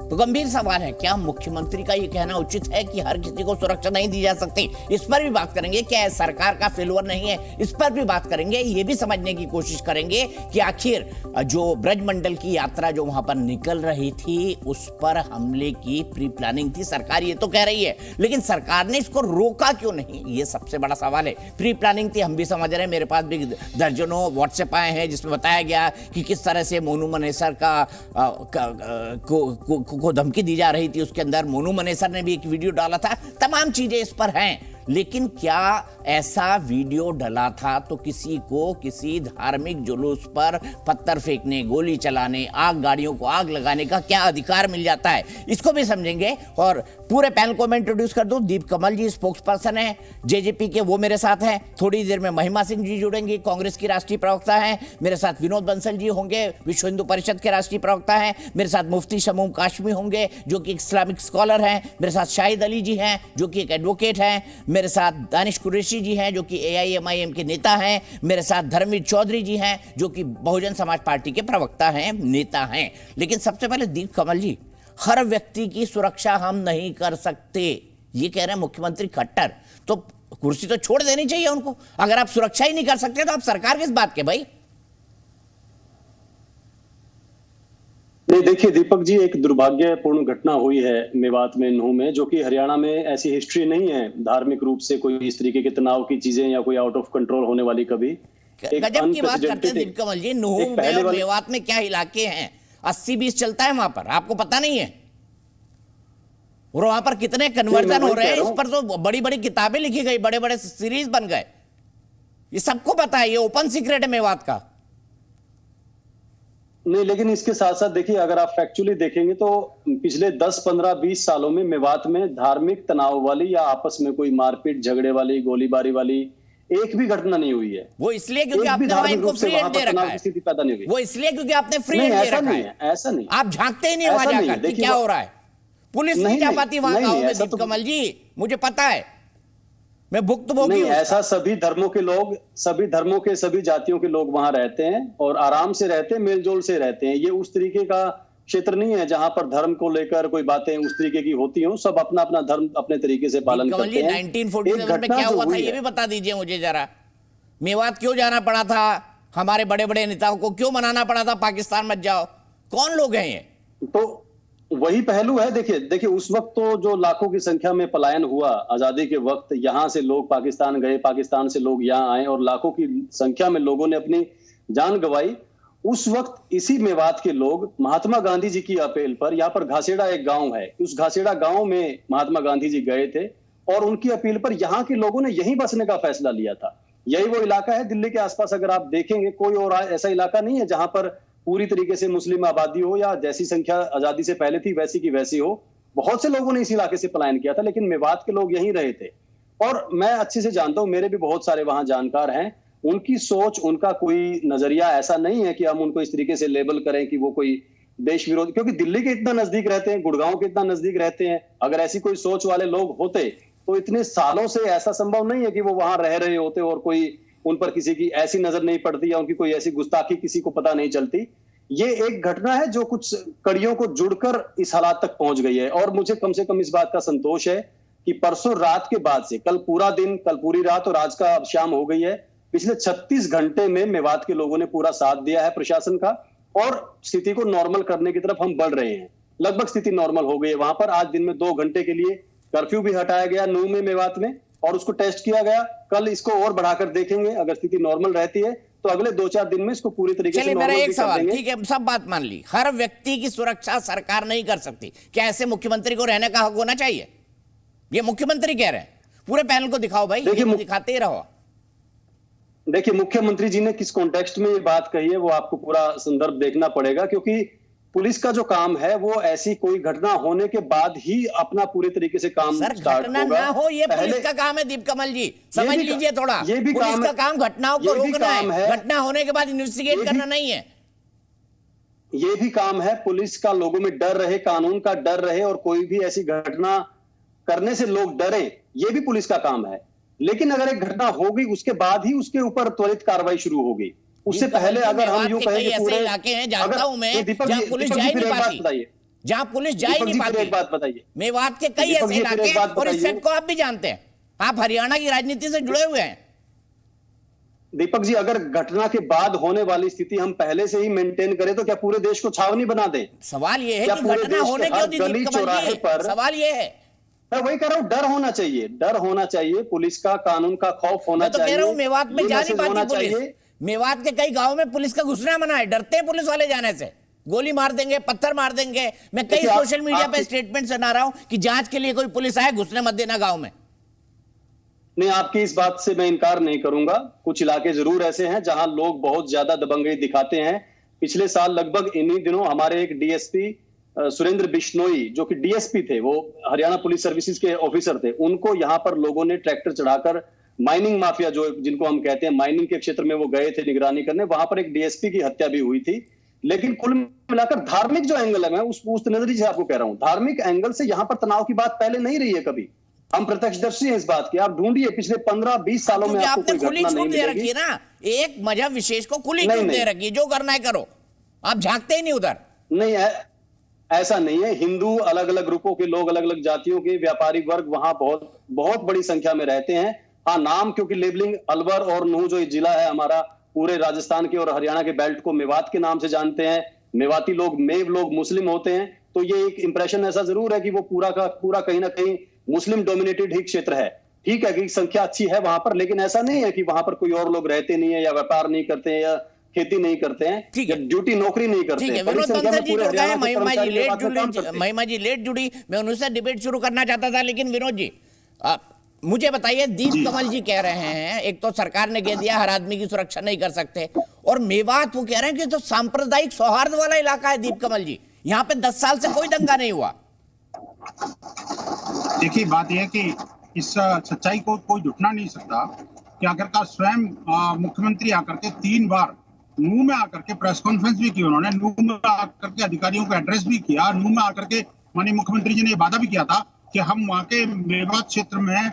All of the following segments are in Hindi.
तो गंभीर सवाल है, क्या मुख्यमंत्री का ये कहना उचित है कि हर किसी को सुरक्षा नहीं दी जा सकती? इस पर भी बात करेंगे। क्या सरकार का फेल्योर नहीं है? इस पर भी बात करेंगे। ये भी समझने की कोशिश करेंगे कि आखिर जो ब्रजमंडल की यात्रा जो वहां पर निकल रही थी उस पर हमले की प्री प्लानिंग थी, सरकार ये तो कह रही है, लेकिन सरकार ने इसको रोका क्यों नहीं? ये सबसे बड़ा सवाल है। प्री प्लानिंग थी, हम भी समझ रहे हैं, मेरे पास भी दर्जनों व्हाट्सएप आए हैं जिसमें बताया गया कि किस तरह से मोनू मनेसर को धमकी दी जा रही थी। उसके अंदर मोनू मनेसर ने भी एक वीडियो डाला था। तमाम चीजें इस पर हैं, लेकिन क्या ऐसा वीडियो डला था तो किसी को किसी धार्मिक जुलूस पर पत्थर फेंकने, गोली चलाने, आग गाड़ियों को आग लगाने का क्या अधिकार मिल जाता है? इसको भी समझेंगे। और पूरे पैनल को मैं इंट्रोड्यूस कर दूं। दीप कमल जी स्पोक्स पर्सन है जेजेपी के, वो मेरे साथ हैं। थोड़ी देर में महिमा सिंह जी जुड़ेंगी, कांग्रेस की राष्ट्रीय प्रवक्ता हैं। मेरे साथ विनोद बंसल जी होंगे, विश्व हिंदू परिषद के राष्ट्रीय प्रवक्ता हैं। मेरे साथ मुफ्ती शमूम काशमी होंगे जो कि इस्लामिक स्कॉलर हैं। मेरे साथ शाहिद अली जी हैं जो कि एक एडवोकेट हैं। मेरे साथ दानिश कुरैशी जी हैं जो कि AIMIM के नेता हैं। मेरे साथ धर्मवीर चौधरी जी हैं जो कि बहुजन समाज पार्टी के प्रवक्ता हैं, नेता हैं। लेकिन सबसे पहले दीप कमल जी, हर व्यक्ति की सुरक्षा हम नहीं कर सकते, ये कह रहे हैं मुख्यमंत्री खट्टर। तो कुर्सी तो छोड़ देनी चाहिए उनको। अगर आप सुरक्षा ही नहीं कर सकते तो आप सरकार किस बात के भाई? नहीं, देखिए दीपक जी, एक दुर्भाग्यपूर्ण घटना हुई है मेवात में, नूह में, जो कि हरियाणा में ऐसी हिस्ट्री नहीं है धार्मिक रूप से कोई इस तरीके के तनाव की चीजें या कोई आउट ऑफ कंट्रोल होने वाली। कभी गजब की बात करते हैं दीप कमल जी। नूह में और मेवात में क्या इलाके हैं, 80-20 चलता है वहां पर, आपको पता नहीं है? और वहां पर कितने कन्वर्जन हो रहे हैं, इस पर तो बड़ी बड़ी किताबें लिखी गई, बड़े बड़े सीरीज बन गए। ये सबको पता है, ये ओपन सीक्रेट है मेवात का। नहीं, लेकिन इसके साथ साथ देखिए, अगर आप फैक्चुअली देखेंगे तो पिछले 10, 15, 20 सालों में मेवात में धार्मिक तनाव वाली या आपस में कोई मारपीट झगड़े वाली, गोलीबारी वाली एक भी घटना नहीं हुई है। वो इसलिए क्योंकि आपने वहां इनको फ्री हैंड दे रखा है। स्थिति पैदा नहीं हुई। वो इसलिए क्योंकि आपने फ्री हैंड दे रखा है। ऐसा नहीं, आप झांकते ही नहीं वहां जाकर कि क्या हो रहा है। पुलिस नहीं जा पाती वहां गांव में दीप कमल जी, मुझे पता है, मैं भुक्तभोगी हूं। ऐसा सभी धर्मों के लोग, सभी धर्मों के, सभी जातियों के लोग वहां रहते हैं और आराम से रहते हैं, मेलजोल से रहते हैं। ये उस तरीके का क्षेत्र नहीं है जहां पर धर्म को लेकर कोई बातें उस तरीके की होती हो। सब अपना अपना धर्म अपने तरीके से पालन करते हैं। 1947 में क्या हुआ था ये भी बता दीजिए मुझे जरा। मेवात क्यों जाना पड़ा था? हमारे बड़े बड़े नेताओं को क्यों मनाना पड़ा था पाकिस्तान मत जाओ? कौन लोग हैं ये? तो वही पहलू है। देखिए उस वक्त तो जो लाखों की संख्या में पलायन हुआ आजादी के वक्त, यहां से लोग पाकिस्तान गए, पाकिस्तान से लोग यहां आए और लाखों की संख्या में लोगों ने अपनी जान गंवाई। उस वक्त इसी मेवात के लोग महात्मा गांधी जी की अपील पर, यहाँ पर घासेड़ा एक गांव है, उस घासेड़ा गांव में महात्मा गांधी जी गए थे और उनकी अपील पर यहाँ के लोगों ने यहीं बसने का फैसला लिया था। यही वो इलाका है दिल्ली के आसपास, अगर आप देखेंगे कोई और ऐसा इलाका नहीं है जहां पर पूरी तरीके से मुस्लिम आबादी हो या जैसी संख्या आजादी से पहले थी वैसी की वैसी हो। बहुत से लोगों ने इस इलाके से पलायन किया था, लेकिन मेवात के लोग यहीं रहे थे। और मैं अच्छे से जानता हूं, मेरे भी बहुत सारे वहां जानकार हैं, उनकी सोच, उनका कोई नजरिया ऐसा नहीं है कि हम उनको इस तरीके से लेबल करें कि वो कोई देश विरोधी, क्योंकि दिल्ली के इतना नजदीक रहते हैं, गुड़गांव के इतना नजदीक रहते हैं। अगर ऐसी कोई सोच वाले लोग होते तो इतने सालों से ऐसा संभव नहीं है कि वो वहां रह रहे होते और कोई उन पर किसी की ऐसी नजर नहीं पड़ती या उनकी कोई ऐसी गुस्ताखी किसी को पता नहीं चलती। ये एक घटना है जो कुछ कड़ियों को जुड़कर इस हालात तक पहुंच गई है। और मुझे कम से कम इस बात का संतोष है कि परसों रात के बाद से कल पूरा दिन, कल पूरी रात और आज का अब शाम हो गई है, पिछले 36 घंटे में मेवात के लोगों ने पूरा साथ दिया है प्रशासन का और स्थिति को नॉर्मल करने की तरफ हम बढ़ रहे हैं। लगभग स्थिति नॉर्मल हो गई है वहां पर। आज दिन में 2 घंटे के लिए कर्फ्यू भी हटाया गया नूह में, मेवात में, और उसको टेस्ट किया गया। कल इसको और बढ़ाकर देखेंगे, अगर स्थिति नॉर्मल रहती है तो अगले 2-4 दिन में इसको पूरी तरीके से मेरा एक सवाल, ठीक है सब बात मान ली, हर व्यक्ति की सुरक्षा सरकार नहीं कर सकती, क्या ऐसे मुख्यमंत्री को रहने का हक होना चाहिए? ये मुख्यमंत्री कह रहे हैं। पूरे पैनल को दिखाओ भाई, दिखाते ही रहो। देखिए मुख्यमंत्री जी ने किस कॉन्टेक्स्ट में ये बात कही है वो आपको पूरा संदर्भ देखना पड़ेगा, क्योंकि पुलिस का जो काम है वो ऐसी कोई घटना होने के बाद ही अपना पूरे तरीके से काम स्टार्ट होगा। ना हो ये पुलिस का काम है दीप कमल जी, समझ लीजिए थोड़ा। ये भी पुलिस का काम घटनाओं को रोकना है, घटना होने के बाद इन्वेस्टिगेट करना नहीं है। ये भी काम है पुलिस का, लोगों में डर रहे, कानून का डर रहे और कोई भी ऐसी घटना करने से लोग डरे, ये भी पुलिस का काम है। लेकिन अगर एक घटना होगी उसके बाद ही उसके ऊपर त्वरित कार्रवाई शुरू होगी। उससे पहले अगर हम यूं कहें कि पूरे इलाके हैं, जानता हूं मैं, जहां पुलिस जा ही नहीं पाती। जहां पुलिस जा ही नहीं पाती। एक बात बताइए, मेवात के कई ऐसे इलाके हैं, और इस फैक्ट को आप भी जानते हैं, आप हरियाणा की राजनीति से जुड़े हुए हैं। दीपक जी, अगर घटना के बाद होने वाली स्थिति हम पहले से ही मेंटेन करें तो क्या पूरे देश को छावनी बना दें? सवाल यह है कि घटना होने क्यों दी दीप कमल जी? सवाल यह है, मैं वही कह रहा हूं, डर होना चाहिए, डर होना चाहिए, पुलिस का, कानून का खौफ होना चाहिए। मैं तो कह रहा हूं मेवात में जा नहीं पाती पुलिस। मेवात के कई गांव में पुलिस का घुसना मना है, डरते हैं पुलिस वाले जाने से, गोली मार देंगे, पत्थर मार देंगे। मैं कई सोशल मीडिया पे स्टेटमेंट सुना रहा हूं कि जांच के लिए कोई पुलिस आए, घुसने मत देना गांव में। नहीं, आपकी इस बात से मैं इनकार नहीं करूंगा। कुछ इलाके जरूर ऐसे हैं जहां लोग बहुत ज्यादा दबंगई दिखाते हैं। पिछले साल लगभग इन्हीं दिनों हमारे एक डीएसपी सुरेंद्र बिश्नोई, जो कि डीएसपी थे, वो हरियाणा पुलिस सर्विसेज के ऑफिसर थे, उनको यहां पर लोगों ने ट्रैक्टर चढ़ाकर माइनिंग माफिया, जो जिनको हम कहते हैं, माइनिंग के क्षेत्र में वो गए थे निगरानी करने, वहां पर एक डीएसपी की हत्या भी हुई थी। लेकिन कुल मिलाकर धार्मिक जो एंगल है, मैं उस नजरिए से आपको कह रहा हूं, धार्मिक एंगल से यहां पर तनाव की बात पहले नहीं रही है कभी। हम प्रत्यक्षदर्शी हैं इस बात के। आप ढूंढिए पिछले 15-20 सालों में आपको कोई घटना नहीं मिलेगी ना। एक मजहब विशेष को खुली छूट दे रखी, जो करना है करो, आप झांकते ही नहीं उधर। नहीं है, ऐसा नहीं है। हिंदू अलग अलग ग्रुपों के लोग, अलग अलग जातियों के व्यापारी वर्ग वहां बहुत बहुत बड़ी संख्या में रहते हैं। हाँ, नाम क्योंकि लेबलिंग अलवर और नूह जो जिला है हमारा, पूरे राजस्थान के और हरियाणा के बेल्ट को मेवात के नाम से जानते हैं। मेवाती लोग, मेव लोग मुस्लिम होते हैं, तो ये एक इंप्रेशन ऐसा जरूर है कि वो पूरा का पूरा कहीं ना कहीं मुस्लिम डोमिनेटेड ही क्षेत्र है। ठीक है कि संख्या अच्छी है वहां पर, लेकिन ऐसा नहीं है कि वहां पर कोई और लोग रहते नहीं है, या व्यापार नहीं करते हैं, या खेती नहीं करते हैं, या ड्यूटी नौकरी नहीं करते हैं। महिमा जी लेट जुड़ी, मैं उनसे डिबेट शुरू करना चाहता था, लेकिन विनोद जी मुझे बताइए, दीप कमल जी कह रहे हैं, एक तो सरकार ने कह दिया हर आदमी की सुरक्षा नहीं कर सकते, और मेवात वो कह रहे हैं कि तो सांप्रदायिक सौहार्द वाला इलाका है दीप कमल जी, यहाँ पे 10 साल से कोई दंगा नहीं हुआ। देखिए, बात यह है कि इस सच्चाई को कोई झुठला नहीं सकता कि आखिरकार स्वयं मुख्यमंत्री आकर के 3 बार नूह में आकर के प्रेस कॉन्फ्रेंस भी की, उन्होंने नूह में आकर के अधिकारियों को एड्रेस भी किया। नूह में आकर के माननीय मुख्यमंत्री जी ने वादा भी किया था कि हम वहाँ के मेवात क्षेत्र में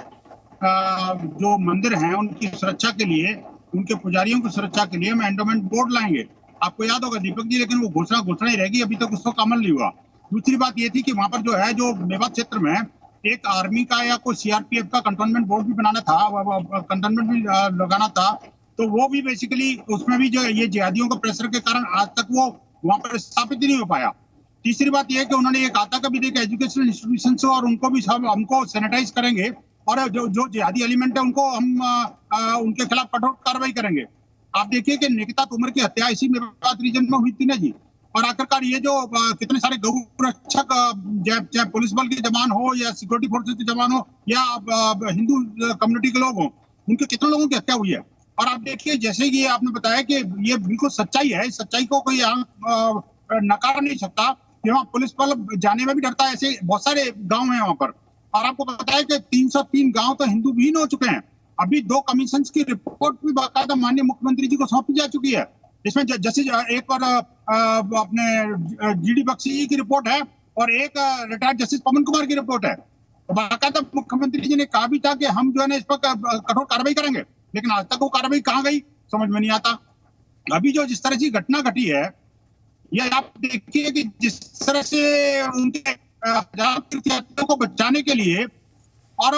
जो मंदिर हैं उनकी सुरक्षा के लिए, उनके पुजारियों की सुरक्षा के लिए हम एंडोमेंट बोर्ड लाएंगे। आपको याद होगा दीपक जी, लेकिन वो घोषणा ही रहेगी, अभी तक उसको अमल नहीं हुआ। दूसरी बात ये थी कि वहां पर जो है, जो मेवात क्षेत्र में एक आर्मी का या कोई सीआरपीएफ का कंटोनमेंट बोर्ड भी बनाना था, कंटोनमेंट भी लगाना था, तो वो भी बेसिकली उसमें भी जो ये जिहादियों के प्रेशर के कारण आज तक वो वहां पर स्थापित ही नहीं हो पाया। तीसरी बात यह है कि उन्होंने ये कहा था कि भी एजुकेशनल इंस्टीट्यूशन से, और उनको भी सब हमको सैनिटाइज करेंगे, और जो जिहादी एलिमेंट है उनको हम उनके खिलाफ कठोर कार्रवाई करेंगे। आप देखिए कि निकिता तोमर की हत्या इसी मेवात रीजन में हुई थी ना जी, और आखिरकार ये जो कितने सारे गौ रक्षक, चाहे पुलिस बल के जवान हो या सिक्योरिटी फोर्सेस के जवान हो या हिंदू कम्युनिटी के लोग हो, उनके कितने लोगों की हत्या हुई है। और आप देखिए, जैसे कि आपने बताया कि ये बिल्कुल सच्चाई है, सच्चाई को कोई नकार नहीं सकता कि वहाँ पुलिस बल जाने में भी डरता है। ऐसे बहुत सारे गाँव है वहाँ पर, और आपको पता है कि 303 गाँव तो हिंदू विहीन हो चुके हैं। अभी 2 कमीशन की रिपोर्ट भी बाकायदा माननीय मुख्यमंत्री जी को सौंपी जा चुकी है। इसमें जैसे एक पर अपने जीडी बख्शी जी की रिपोर्ट है, और एक रिटायर्ड जस्टिस पवन कुमार की रिपोर्ट है। तो बाकायदा मुख्यमंत्री जी ने कहा भी था कि हम जो है ना इस पर कठोर कार्रवाई करेंगे, लेकिन आज तक वो कार्रवाई कहाँ गई समझ में नहीं आता। अभी जो जिस तरह की घटना घटी है, ये आप देखिए कि जिस तरह से उनके तीर्थयात्रियों को बचाने के लिए, और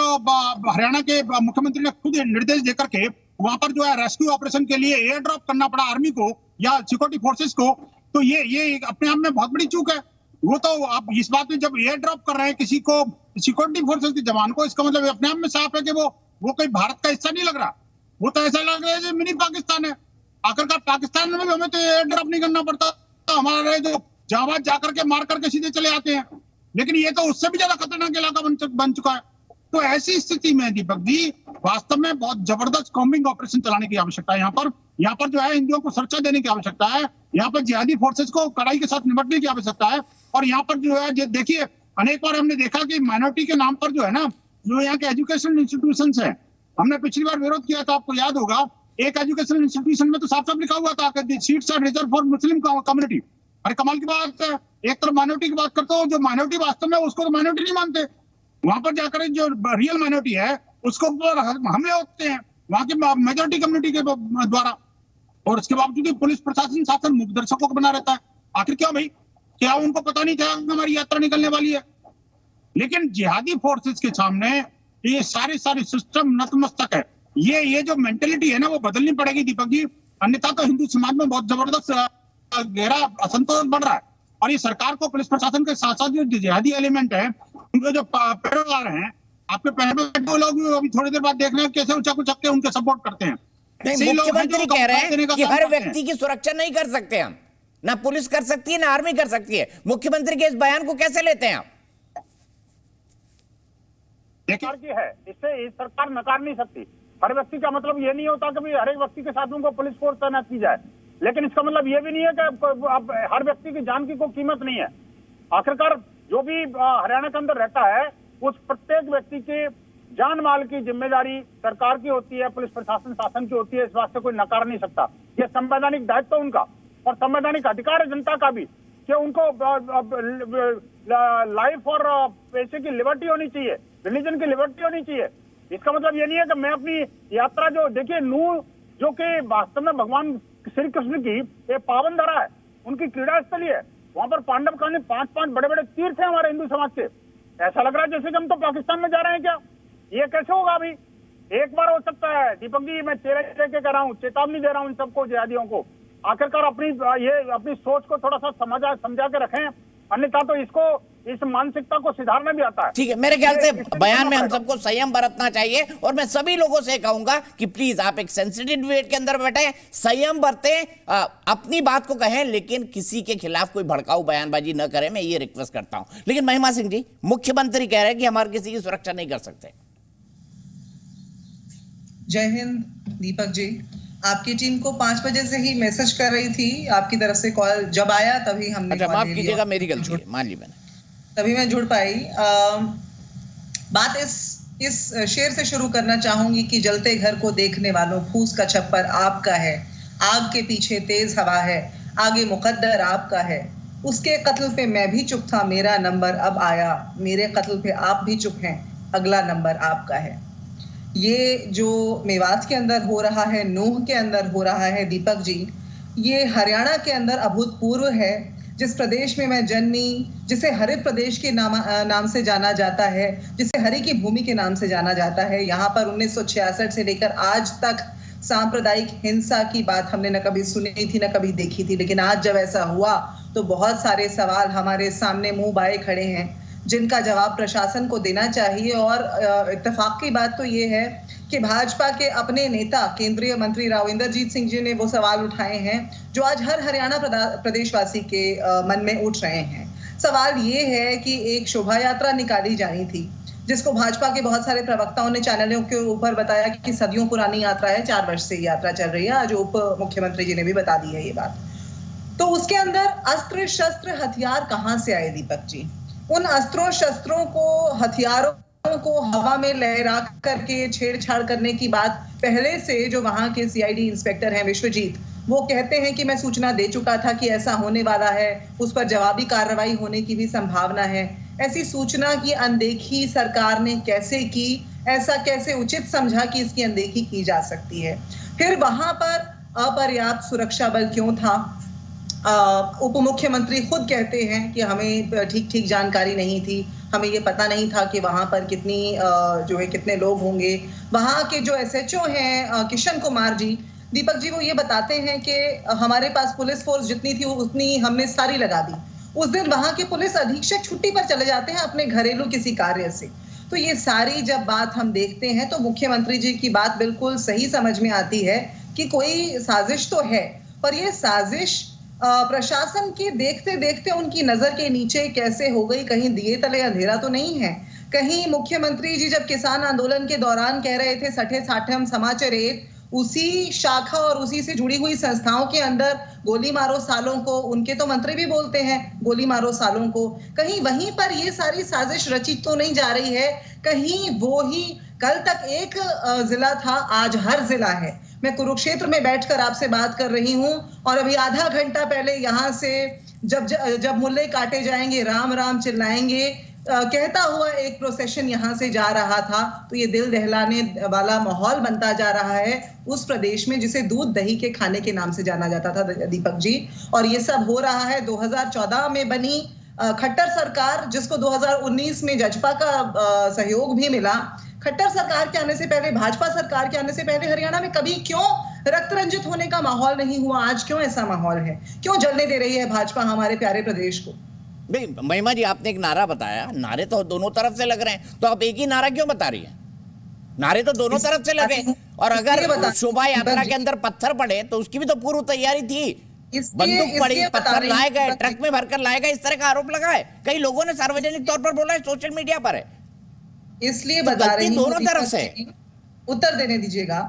हरियाणा के मुख्यमंत्री ने खुद निर्देश देकर के वहां पर जो है रेस्क्यू ऑपरेशन के लिए एयर ड्रॉप करना पड़ा आर्मी को या सिक्योरिटी फोर्सेस को, तो ये अपने आप में बहुत बड़ी चूक है। वो तो आप इस बात में जब एयर ड्रॉप कर रहे हैं किसी को, सिक्योरिटी फोर्सेस के जवान को, इसका मतलब अपने आप में साफ है कि वो कोई भारत का हिस्सा नहीं लग रहा। वो तो ऐसा लग रहा है मिनी पाकिस्तान है। आखिरकार पाकिस्तान में भी हमें तो एयर ड्रॉप नहीं करना पड़ता, तो हमारे जो जाबाज जाकर के मार करके सीधे चले आते हैं, लेकिन ये तो उससे भी ज्यादा खतरनाक इलाका बन चुका है। तो ऐसी स्थिति में दीपक जी, वास्तव में बहुत जबरदस्त कॉम्बिंग ऑपरेशन चलाने की आवश्यकता है। यहाँ पर जो है हिंदुओं को सुरक्षा देने की आवश्यकता है, यहाँ पर जिहादी फोर्सेस को कड़ाई के साथ निपटने की आवश्यकता है। और यहाँ पर जो है देखिए, अनेक बार हमने देखा कि माइनॉरिटी के नाम पर जो है ना, जो यहाँ के एजुकेशनल इंस्टीट्यूशन है, हमने पिछली बार विरोध किया था, आपको याद होगा। एक एजुकेशनल इंस्टीट्यूशन में तो साफ साफ लिखा हुआ था कि seats are reserve for Muslim community. अरे कमाल की बात है, एक तरफ माइनॉरिटी की बात करते हो, जो माइनॉरिटी वास्तव में उसको तो माइनॉरिटी नहीं मानते, वहां पर जाकर जो रियल माइनॉरिटी है उसको हमले होते हैं वहां की मेजोरिटी कम्युनिटी के द्वारा, और उसके बावजूद पुलिस प्रशासन शासन मुख दर्शकों को बना रहता है। आखिर क्यों भाई? क्या उनको पता नहीं था हमारी यात्रा निकलने वाली है? लेकिन जिहादी फोर्सेस के सामने ये सारे सिस्टम नतमस्तक है। ये जो मेंटेलिटी है ना, वो बदलनी पड़ेगी दीपक जी, अन्यथा तो हिंदू समाज में बहुत जबरदस्त गहरा असंतोष बढ़ रहा है। और ये सरकार को, पुलिस प्रशासन के साथ साथ जो जिहादी एलिमेंट है, उनके जो पैरोकार हैं, आपके पहले दो लोग अभी थोड़ी देर बाद देख रहे हैं कैसे उचक उचक के उनके सपोर्ट करते हैं। नहीं, मुख्यमंत्री कह रहे हैं कि हर व्यक्ति की सुरक्षा नहीं कर सकते हम, ना पुलिस कर सकती है ना आर्मी कर सकती है। मुख्यमंत्री के इस बयान को कैसे लेते हैं आप? सरकार की है, इससे इस सरकार नकार नहीं सकती। हर व्यक्ति का मतलब ये नहीं होता कि हर एक व्यक्ति के साथ उनको पुलिस फोर्स तैनात की जाए, लेकिन इसका मतलब ये भी नहीं है कि अब हर व्यक्ति की जान की कोई कीमत नहीं है। आखिरकार जो भी हरियाणा के अंदर रहता है, उस प्रत्येक व्यक्ति के जान माल की जिम्मेदारी सरकार की होती है, पुलिस प्रशासन शासन की होती है। इस बात से कोई नकार नहीं सकता। ये संवैधानिक दायित्व उनका और संवैधानिक अधिकार है जनता का भी कि उनको लाइफ और पैसे की लिबर्टी होनी चाहिए, रिलीजन की लिबर्टी होनी चाहिए। इसका मतलब ये नहीं है कि मैं अपनी यात्रा, जो देखिए नूह जो कि वास्तव में भगवान श्री कृष्ण की एक पावन धरा है, उनकी क्रीड़ा स्थली है। वहां पर पांडव का 5 बड़े बड़े तीर्थ है हमारे हिंदू समाज के। ऐसा लग रहा है जैसे कि हम तो पाकिस्तान में जा रहे हैं क्या? ये कैसे होगा? अभी एक बार हो सकता है दीपक जी, मैं चेहरे के कह रहा हूँ, चेतावनी दे रहा हूँ इन सबको, जिहादियों को, आखिरकार अपनी सोच को थोड़ा सा समझा के रखें, अन्यथा तो इसको इस मानसिकता को सुधारना भी आता है। ठीक है, मेरे ख्याल से बयान में हम सबको संयम बरतना चाहिए और मैं सभी लोगों से कहूंगा कि प्लीज आप एक सेंसिटिव डिबेट के अंदर बैठे, संयम बरतें, अपनी बात को कहें, लेकिन किसी के खिलाफ कोई भड़काऊ बयानबाजी न करें। मैं ये रिक्वेस्ट करता हूं। लेकिन महिमा सिंह जी, मुख्यमंत्री कह रहे हैं कि हमारे किसी की सुरक्षा नहीं कर सकते। जय हिंद दीपक जी, आपकी टीम को 5 बजे से ही मैसेज कर रही थी, आपकी तरफ से कॉल जब आया तभी हमने अच्छा, माफ कीजिएगा, मेरी गलती है, मान ली मैंने, तभी मैं जुड़ पाई। बात इस शेर से शुरू करना चाहूंगी कि जलते घर को देखने वालों, फूस का छप्पर आपका है, आग के पीछे तेज हवा है, आगे मुकद्दर आपका है। उसके कत्ल पे मैं भी चुप था, मेरा नंबर अब आया, मेरे कत्ल पे आप भी चुप हैं, अगला नंबर आपका है। ये जो मेवात के अंदर हो रहा है, नूह के अंदर हो रहा है दीपक जी, ये हरियाणा के अंदर अभूतपूर्व है। जिस प्रदेश में मैं जन्मी, जिसे हरित प्रदेश के नाम से जाना जाता है, जिसे हरि की भूमि के नाम से जाना जाता है, यहाँ पर 1966 से लेकर आज तक सांप्रदायिक हिंसा की बात हमने न कभी सुनी थी न कभी देखी थी। लेकिन आज जब ऐसा हुआ तो बहुत सारे सवाल हमारे सामने मुंह बाए खड़े हैं, जिनका जवाब प्रशासन को देना चाहिए। और इत्तेफाक की बात तो ये है कि भाजपा के अपने नेता केंद्रीय मंत्री राव इंद्रजीत सिंह जी ने वो सवाल उठाए हैं जो आज हर हरियाणा प्रदेशवासी के मन में उठ रहे हैं। सवाल ये है कि एक शोभा यात्रा निकाली जानी थी, जिसको भाजपा के बहुत सारे प्रवक्ताओं ने चैनलों के ऊपर बताया कि सदियों पुरानी यात्रा है, 4 वर्ष से यात्रा चल रही है। आज उप मुख्यमंत्री जी ने भी बता दी है ये बात। तो उसके अंदर अस्त्र शस्त्र हथियार कहाँ से आए दीपक जी? उन अस्त्रों शस्त्रों को, हथियारों को हवा में लहरा करके छेड़छाड़ करने की बात पहले से जो वहां के सीआईडी इंस्पेक्टर हैं विश्वजीत, वो कहते हैं कि मैं सूचना दे चुका था कि ऐसा होने वाला है, उस पर जवाबी कार्रवाई होने की भी संभावना है। ऐसी सूचना की अनदेखी सरकार ने कैसे की? ऐसा कैसे उचित समझा कि इसकी अनदेखी की जा सकती है? फिर वहां पर अपर्याप्त सुरक्षा बल क्यों था? उप मुख्यमंत्री खुद कहते हैं कि हमें ठीक जानकारी नहीं थी, हमें ये पता नहीं था कि वहां पर कितने लोग होंगे। वहां के जो एसएचओ हैं किशन कुमार जी, दीपक जी, वो ये बताते हैं कि हमारे पास पुलिस फोर्स जितनी थी उतनी हमने सारी लगा दी। उस दिन वहां के पुलिस अधीक्षक छुट्टी पर चले जाते हैं अपने घरेलू किसी कार्य से। तो ये सारी जब बात हम देखते हैं तो मुख्यमंत्री जी की बात बिल्कुल सही समझ में आती है कि कोई साजिश तो है, पर ये साजिश प्रशासन के देखते देखते उनकी नजर के नीचे कैसे हो गई? कहीं दिए तले अंधेरा तो नहीं है? कहीं मुख्यमंत्री जी जब किसान आंदोलन के दौरान कह रहे थे सठे साठे हम समाचार, उसी शाखा और उसी से जुड़ी हुई संस्थाओं के अंदर गोली मारो सालों को, उनके तो मंत्री भी बोलते हैं गोली मारो सालों को, कहीं वहीं पर ये सारी साजिश रची तो नहीं जा रही है? कहीं वो ही कल तक एक जिला था, आज हर जिला है। मैं कुरुक्षेत्र में बैठकर आपसे बात कर रही हूं और अभी आधा घंटा पहले यहां से जब मुल्ले काटे जाएंगे, राम राम चिल्लाएंगे, कहता हुआ एक प्रोसेशन यहाँ से जा रहा था, तो ये दिल दहलाने वाला माहौल बनता जा रहा है उस प्रदेश में जिसे दूध दही के खाने के नाम से जाना जाता था, दीपक जी। और ये सब हो रहा है 2014 में बनी खट्टर सरकार, जिसको 2019 में जजपा का सहयोग भी मिला। खट्टर सरकार के आने से पहले, भाजपा सरकार के आने से पहले हरियाणा में कभी क्यों रक्त रंजित होने का माहौल नहीं हुआ? आज क्यों ऐसा माहौल है? क्यों जलने दे रही है भाजपा हमारे प्यारे प्रदेश को? भाई महिमा जी, आपने एक नारा बताया, नारे तो दोनों तरफ से लग रहे हैं, तो आप एक ही नारा क्यों बता रही है? नारे तो दोनों तरफ से लगे। और अगर शोभा यात्रा के अंदर पत्थर पड़े तो उसकी भी तो पूर्व तैयारी थी, बंदूक पड़ी, पत्थर लाए गए, ट्रक में भरकर लाए गए, इस तरह का आरोप लगा है। कई लोगों ने सार्वजनिक तौर पर बोला है, सोशल मीडिया पर है। इसलिए बता रही हूं, दोनों तरफ से उत्तर देने दीजिएगा।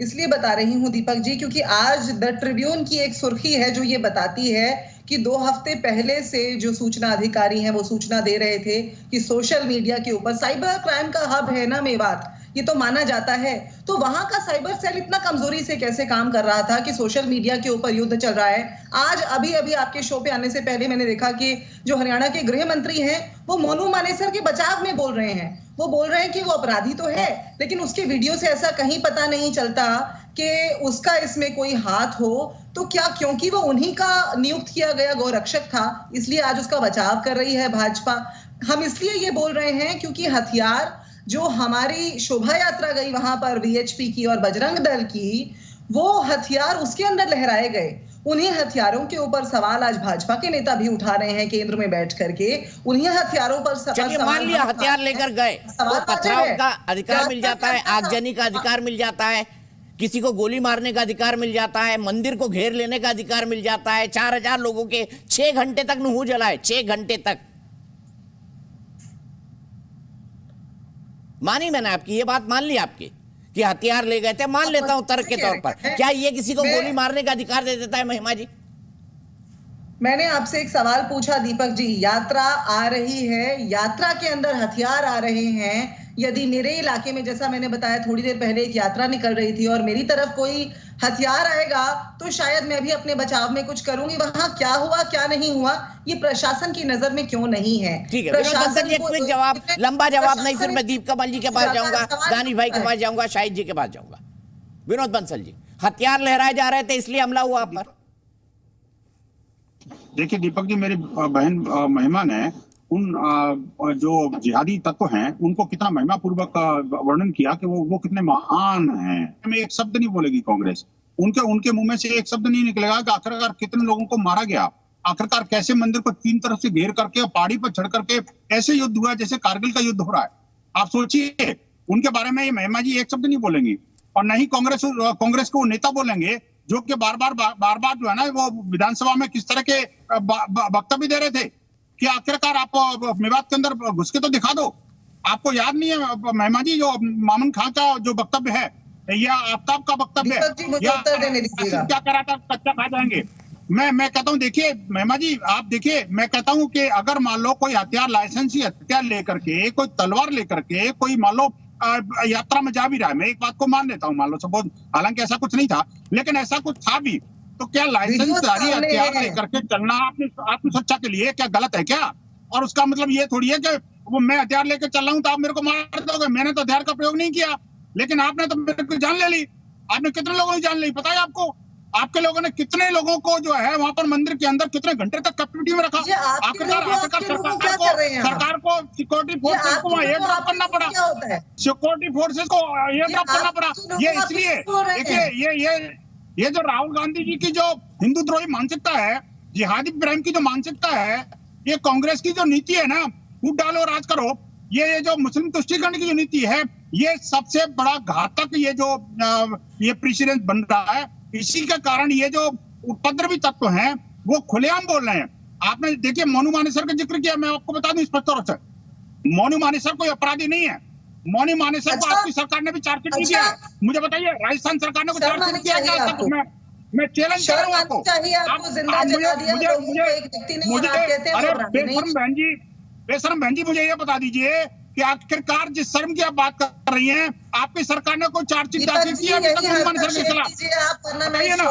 इसलिए बता रही हूं दीपक जी, क्योंकि आज द ट्रिब्यून की एक सुर्खी है जो ये बताती है कि 2 हफ्ते पहले से जो सूचना अधिकारी हैं वो सूचना दे रहे थे कि सोशल मीडिया के ऊपर, साइबर क्राइम का हब है ना मेवात, ये तो माना जाता है, तो वहां का साइबर सेल इतना कमजोरी से कैसे काम कर रहा था कि सोशल मीडिया के ऊपर युद्ध चल रहा है। आज अभी अभी आपके शो पे आने से पहले मैंने देखा कि जो हरियाणा के गृह मंत्री हैं वो मोनू मानेसर के बचाव में बोल रहे हैं। वो बोल रहे हैं कि वो अपराधी तो है, लेकिन उसके वीडियो से ऐसा कहीं पता नहीं चलता कि उसका इसमें कोई हाथ हो। तो क्या क्योंकि वो उन्हीं का नियुक्त किया गया गौरक्षक था इसलिए आज उसका बचाव कर रही है भाजपा? हम इसलिए ये बोल रहे हैं क्योंकि हथियार जो हमारी शोभा यात्रा गई वहां पर वीएचपी की और बजरंग दल की, वो हथियार उसके अंदर लहराए गए। उन्हीं हथियारों के ऊपर सवाल आज भाजपा के नेता भी उठा रहे हैं केंद्र में बैठ करके। उन्हीं हथियारों पर चलिए मान लिया हथियार लेकर गए तो पथराव का अधिकार मिल जाता है, आगजनी का अधिकार मिल जाता है, किसी को गोली मारने का अधिकार मिल जाता है, मंदिर को घेर लेने का अधिकार मिल जाता है। 4000 लोगों के 6 घंटे तक नूह जलाए, 6 घंटे तक। मानी मैंने आपकी ये बात, मान ली आपकी कि हथियार ले गए थे, मान लेता हूं तर्क के तौर पर। क्या ये किसी को गोली मारने का अधिकार दे देता है महिमा जी? मैंने आपसे एक सवाल पूछा दीपक जी, यात्रा आ रही है, यात्रा के अंदर हथियार आ रहे हैं। यदि मेरे इलाके में, जैसा मैंने बताया थोड़ी देर पहले, एक यात्रा निकल रही थी और मेरी तरफ कोई हथियार आएगा तो शायद मैं भी अपने बचाव में कुछ करूंगी। वहां क्या हुआ क्या नहीं हुआ ये प्रशासन की नजर में क्यों नहीं है? ठीक है, क्विक जवाब, लंबा जवाब नहीं, फिर मैं दीप कमल जी के पास जाऊंगा, दानिश भाई के पास जाऊंगा, शाहिद जी के पास जाऊंगा। विनोद बंसल जी, हथियार लहराए जा रहे थे इसलिए हमला हुआ आप पर? देखिए दीपक जी, मेरी बहन महिमा ने उन जो जिहादी तत्व हैं उनको कितना महिमा पूर्वक वर्णन किया कि वो कितने महान हैं। मैं एक शब्द नहीं बोलेगी कांग्रेस, उनके मुंह में से एक शब्द नहीं निकलेगा कि आखिरकार कितने लोगों को मारा गया, आखिरकार कैसे मंदिर को 3 तरफ से घेर करके पहाड़ी पर चढ़ करके ऐसे युद्ध हुआ जैसे कारगिल का युद्ध हो रहा है। आप सोचिए, उनके बारे में ये महिमा जी एक शब्द नहीं बोलेंगी और न ही कांग्रेस को नेता बोलेंगे जो कि बार बार जो है ना वो विधानसभा में किस तरह के वक्तव्य दे रहे थे कि आखिरकार आप मेवात के अंदर घुस के तो दिखा दो। आपको याद नहीं है महिमा जी, जो मामन खां का जो वक्तव्य है या आफ्ताब का वक्तव्य है, या क्या करा था कच्चा खा जाएंगे। मैं कहता हूँ, देखिए महिमा जी, आप देखिए, मैं कहता हूँ कि अगर मान लो कोई हथियार, लाइसेंसी हथियार लेकर के, कोई तलवार लेकर के, कोई मान लो यात्रा में जा भी रहा है, मैं एक बात को मान लेता हूँ, मान लो सपोज, हालांकि ऐसा कुछ नहीं था, लेकिन ऐसा कुछ था भी, तो क्या लाइसेंसधारी हथियार लेकर के चलना आत्मसुरक्षा के लिए क्या गलत है क्या? और उसका मतलब ये थोड़ी है कि वो मैं हथियार लेकर चल रहा हूँ तो आप मेरे को मार दोगे। मैंने तो हथियार का प्रयोग नहीं किया, लेकिन आपने तो मेरे को जान ले ली। आपने कितने लोगों की जान ली पता है आपको? आपके लोगों ने कितने लोगों को जो है वहां पर मंदिर के अंदर कितने घंटे तक कैप्टिविटी में रखा। आखिरकार सरकार को सिक्योरिटी फोर्सेस को वहां एयर ड्रॉप करना पड़ा, सिक्योरिटी फोर्सेस को एयर ड्रॉप करना पड़ा। ये इसलिए देखिए, ये जो राहुल गांधी जी की जो हिंदू द्रोही मानसिकता है, जिहादी प्रेम की जो मानसिकता है, ये कांग्रेस की जो नीति है ना, फूट डालो राज करो, ये जो मुस्लिम तुष्टीकरण की जो नीति है, ये सबसे बड़ा घातक ये प्रेसिडेंट बन रहा है। इसी के कारण ये जो उपद्रवी तत्व हैं वो खुलेआम बोल रहे हैं। आपने देखिए मोनू मानेसर का जिक्र किया, मैं आपको बता दूं स्पष्ट तौर से, मोनू मानेसर कोई अपराधी नहीं है। मोनू मानेसर को आपकी सरकार ने भी चार्जशीट नहीं किया है। मुझे बताइए, राजस्थान सरकार ने चार्जशीट किया क्या? मैं चैलेंज कर रहा हूँ आपको। बेशरम बहन जी, मुझे ये बता दीजिए कि आखिरकार जिस शर्म की आप बात कर रही हैं, आपकी सरकार ने कोई चार्जशीट दाखिल किया अभी तक मनुमान सर के खिलाफ? बताइए ना।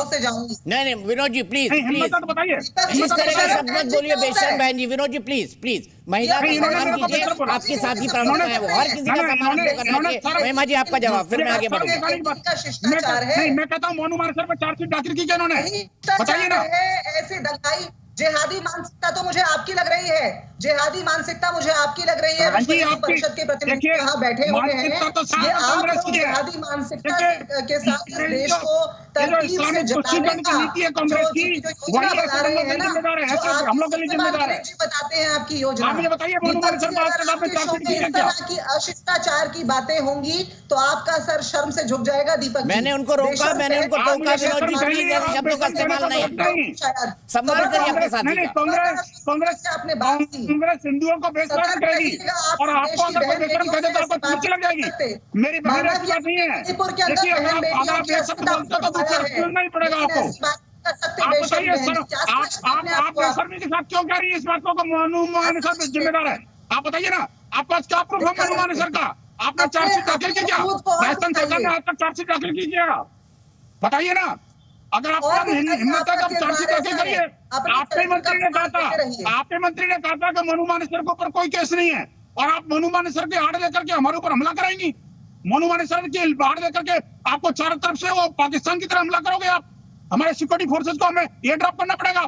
नहीं विनोद जी प्लीज प्लीज बताइए, इस तरह का शब्द मत बोलिए बेशर्म बहन जी। विनोद जी प्लीज प्लीज महिला का सम्मान कीजिए, आपकी साथी प्रार्थना है वो, हर किसी का सम्मान करना चाहिए। महिमा जी आपका जवाब, फिर मैं आगे बढ़ूंगा। नहीं, मैं कहता हूँ मनुमान सर पर चार्जशीट दाखिल की क्या उन्होंने? बताइए ना। ऐसे दंगाई जिहादी मानसिकता तो मुझे आपकी लग रही है, जिहादी मानसिकता मुझे आपकी लग रही है। परिषद के प्रतिनिधि यहाँ बैठे हुए हैं, ये आप जिहादी मांसिकता के साथ इस देश को तरतीब से जलाने का योजना बना रहे हैं ना, हम लोग जी बताते हैं आपकी योजना। इस तरह की अशिष्टाचार की बातें होंगी तो आपका सर शर्म से झुक जाएगा। दीपक, मैंने उनको रोका, मैंने उनको टोका। विनोद जी प्लीज ऐसे शब्दों का इस्तेमाल नहीं, सम्मान करिए अपने साथी का। आपने बात की कांग्रेस हिंदुओं को बेशर्म कहेगी और आपको अगर कोई बेशर्म कहे तो आपको पीछे लग जाएगी। मेरी बहन ऐसी बात नहीं है। देखिए अगर आप बेशर्म बोलते तो दूसरा सुनना ही पड़ेगा आपको। आप बताइए सर, आप बेशर्मी के साथ क्यों कह रही है इस बात को? मनुमान सर जिम्मेदार है, आप बताइए ना। आपके पास क्या प्रूफ है मनुमान सर का? आपने चार्जशीट दाखिल की क्या? राजस्थान सरकार ने आज तक चार्जशीट दाखिल की क्या? बताइए ना। अगर आपका हिम्मत है तो आप चार्जशीट दाखिल करिए। आपके मंत्री ने कहा था कि मनुमान सर के ऊपर कोई केस नहीं है और आप मनुमान सर के आड़ लेकर के हमारे ऊपर हमला कराएंगी। मनुमान सर की आड़ लेकर के आपको चारों तरफ से वो पाकिस्तान की तरह हमला करोगे। आप हमारे सिक्योरिटी फोर्सेस को हमें ये ड्रॉप करना पड़ेगा।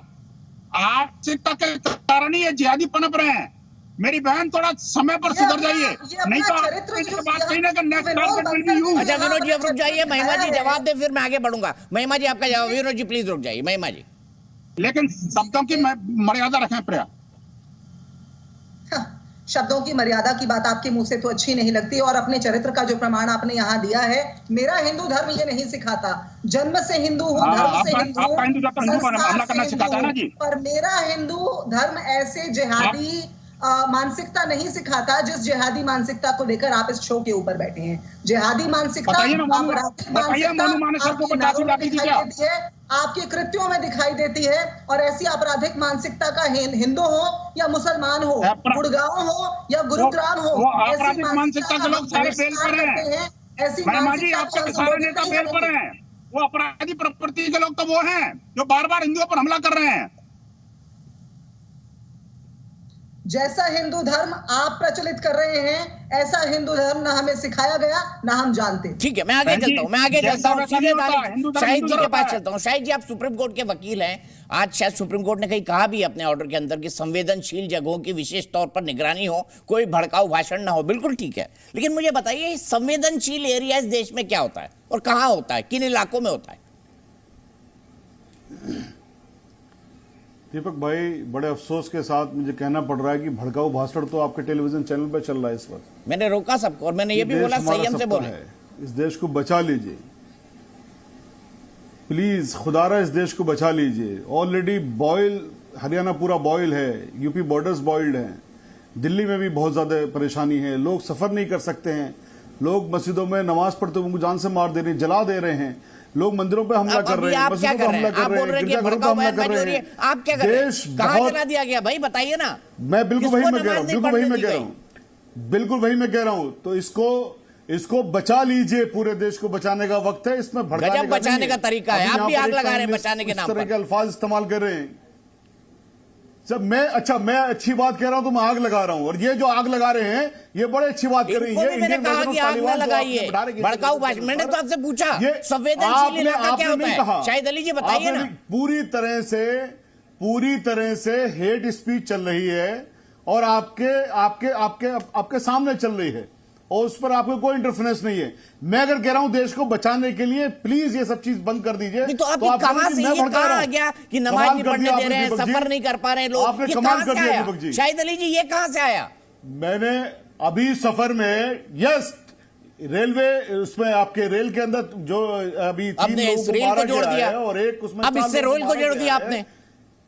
आर्थिकता के कारण ही ये जिहादी पनप रहे हैं। मेरी बहन थोड़ा समय पर सुधर जाइए, नहीं तो बात कहीं ना कहीं। अच्छा विनोद जी अब रुक जाइए, महिमा जी जवाब दे, फिर मैं आगे बढ़ूंगा। महिमा जी आपका जवाब। विनोद जी प्लीज रुक जाइए। महिमा जी लेकिन शब्दों की मर्यादा रखें प्रिया। शब्दों की मर्यादा की बात आपके मुंह से तो अच्छी नहीं लगती और अपने चरित्र का जो प्रमाण आपने यहाँ दिया है, मेरा हिंदू धर्म ये नहीं सिखाता। जन्म से हिंदू हूँ, धर्म से हिंदू हूँ, पर मेरा हिंदू धर्म ऐसे जिहादी मानसिकता नहीं सिखाता जिस जिहादी मानसिकता को लेकर आप इस शो के ऊपर बैठे हैं। जिहादी मानसिकता आपके कृत्यों में दिखाई देती है और ऐसी आपराधिक मानसिकता का हिंदू हो या मुसलमान हो, गुड़गांव हो या गुरुग्राम हो, आपराधिक मानसिकता के लोग सारे फेल कर रहे हैं। ऐसी आपके सारे नेता फेल कर रहे हैं। वो अपराधी प्रवृत्ति के लोग तो वो हैं जो बार बार हिंदुओं पर हमला कर रहे हैं। जैसा हिंदू धर्म आप प्रचलित कर रहे हैं, ऐसा हिंदू धर्म ना हमें सिखाया गया ना हम जानते। ठीक है, मैं आगे चलता हूँ, शाहिद जी के पास चलता हूँ। शाहिद जी, आप सुप्रीम कोर्ट के वकील हैं। आज शायद सुप्रीम कोर्ट ने कहीं कहा भी अपने ऑर्डर के अंदर कि संवेदनशील जगहों की विशेष तौर पर निगरानी हो, कोई भड़काऊ भाषण ना हो। बिल्कुल ठीक है, लेकिन मुझे बताइए संवेदनशील एरिया इस देश में क्या होता है और कहाँ होता है, किन इलाकों में होता है? दीपक भाई, बड़े अफसोस के साथ मुझे कहना पड़ रहा है कि भड़काऊ भाषण तो आपके टेलीविजन चैनल पर चल रहा है इस वक्त। मैंने रोका सबको और मैंने ये भी बोला संयम से बोले। इस देश को बचा लीजिए प्लीज, खुदारा इस देश को बचा लीजिए। ऑलरेडी बॉयल, हरियाणा पूरा बॉयल है, यूपी बॉर्डर्स बॉइल्ड हैं, दिल्ली में भी बहुत ज्यादा परेशानी है, लोग सफर नहीं कर सकते हैं, लोग मस्जिदों में नमाज पढ़ते हुए जान से मार दे रहे हैं, जला दे रहे हैं, लोग मंदिरों पे हमला कर रहे हैं, मस्जिदों पे हमला कर रहे हैं, गिरजाघरों पे हमला कर रहे हैं। आप क्या कर रहे हैं? कहां जला दिया गया भाई, बताइए ना। मैं बिल्कुल वही मैं कह रहा हूं, बिल्कुल वही मैं कह रहा हूं। तो इसको बचा लीजिए, पूरे देश को बचाने का वक्त है। इसमें भड़काने का बचाने का तरीका है, आप भी आग लगा रहे हैं बचाने के नाम पर। इस तरह के अल्फाज इस्तेमाल कर रहे हैं। जब मैं अच्छी बात कह रहा हूं तो मैं आग लगा रहा हूं, और ये जो आग लगा रहे हैं ये बड़े अच्छी बात कर रही है। मैंने कहा कि आग न लगाइए, भड़काऊ भाषण। मैंने तो आपसे पूछा संवेदनशील इलाका क्या होता है? शाहिद अली जी बताइए ना। पूरी तरह से हेट स्पीच चल रही है और आपके सामने चल रही है और उस पर आपको कोई इंटरफेरेंस नहीं है। मैं अगर कह रहा हूं देश को बचाने के लिए प्लीज ये सब चीज बंद कर दीजिए। तो आप कहां से ये कहा आ गया कि नमाज नहीं पढ़ने दे रहे हैं, सफर नहीं कर पा रहे लोग? आपने कमाल कर दिया दीपक जी। शाहिद अली जी, ये कहां से आया? मैंने अभी सफर में रेलवे उसमें आपके रेल के अंदर जो अभी 3 लोगों को मारा गया है और एक उसमें अब इससे रेल को जोड़ दिया आपने।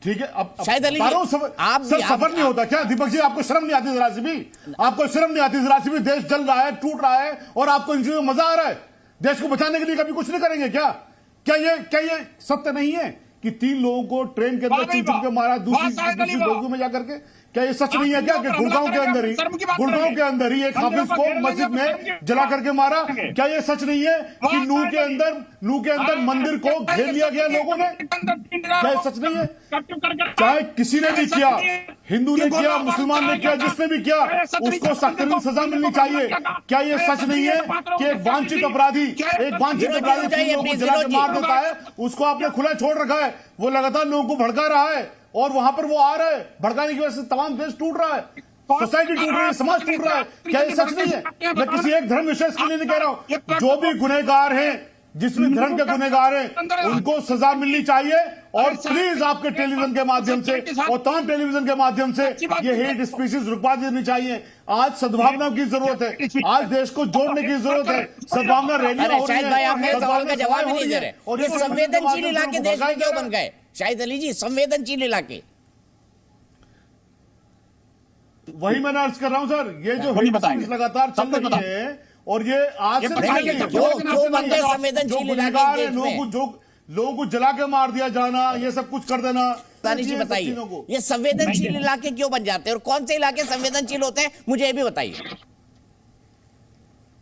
ठीक है, अब शायद अली आप सफर नहीं होता क्या दीपक जी? आपको शर्म नहीं आती जरा सी भी? आपको शर्म नहीं आती जरा सी भी? देश जल रहा है, टूट रहा है और आपको इन चीजों में मजा आ रहा है। देश को बचाने के लिए कभी कुछ नहीं करेंगे क्या? क्या ये सत्य नहीं है कि 3 लोगों को ट्रेन के अंदर चुन के मारा, दूसरी बोगियों में जाकर के? क्या ये सच नहीं है क्या कि गुड़गांव के अंदर ही एक हाफिज को मस्जिद में जला करके मारा? क्या ये सच नहीं है कि नूह के अंदर मंदिर को घेर लिया गया लोगों ने? क्या ये सच नहीं है? चाहे किसी ने भी किया, हिंदू ने किया, मुसलमान ने किया, जिसने भी किया, उसको सख्त सजा मिलनी चाहिए। क्या ये सच नहीं है कि एक वांछित अपराधी लोगों को जला के मार देता है, उसको आपने खुला छोड़ रखा है, वो लगातार लोगों को भड़का रहा है और वहां पर वो आ रहा है, भड़काने की वजह से तमाम देश टूट रहा है, सोसाइटी टूट रही है, समाज टूट रहा है? क्या ये सच नहीं है? मैं किसी एक धर्म विशेष के लिए नहीं कह रहा हूं, जो भी गुनहगार हैं, जिस भी धर्म के गुनहगार हैं, उनको सजा मिलनी चाहिए। और प्लीज आपके टेलीविजन के माध्यम से और तमाम टेलीविजन के माध्यम से ये हेट स्पीसीज रुकवा देनी चाहिए। आज सद्भावना की जरूरत है, आज देश को जोड़ने की जरूरत है, सद्भावना रैलियां हो रही शाहिद भाई, आप मेरे सवाल का जवाब ही नहीं दे रहे। और ये संवेदनशील इलाके देश में क्यों बन गए शाहिद अली जी? संवेदनशील इलाके, वही मैंने अर्ज कर रहा हूं सर, ये जो लगातार चल रही है और ये आज से क्यों बन गए संवेदनशील इलाके? लोगों को जला के मार दिया जाना, ये सब कुछ कर देना। दानिश जी बताइए, ये संवेदनशील इलाके क्यों बन जाते हैं और कौन से इलाके संवेदनशील होते हैं, मुझे ये भी बताइए।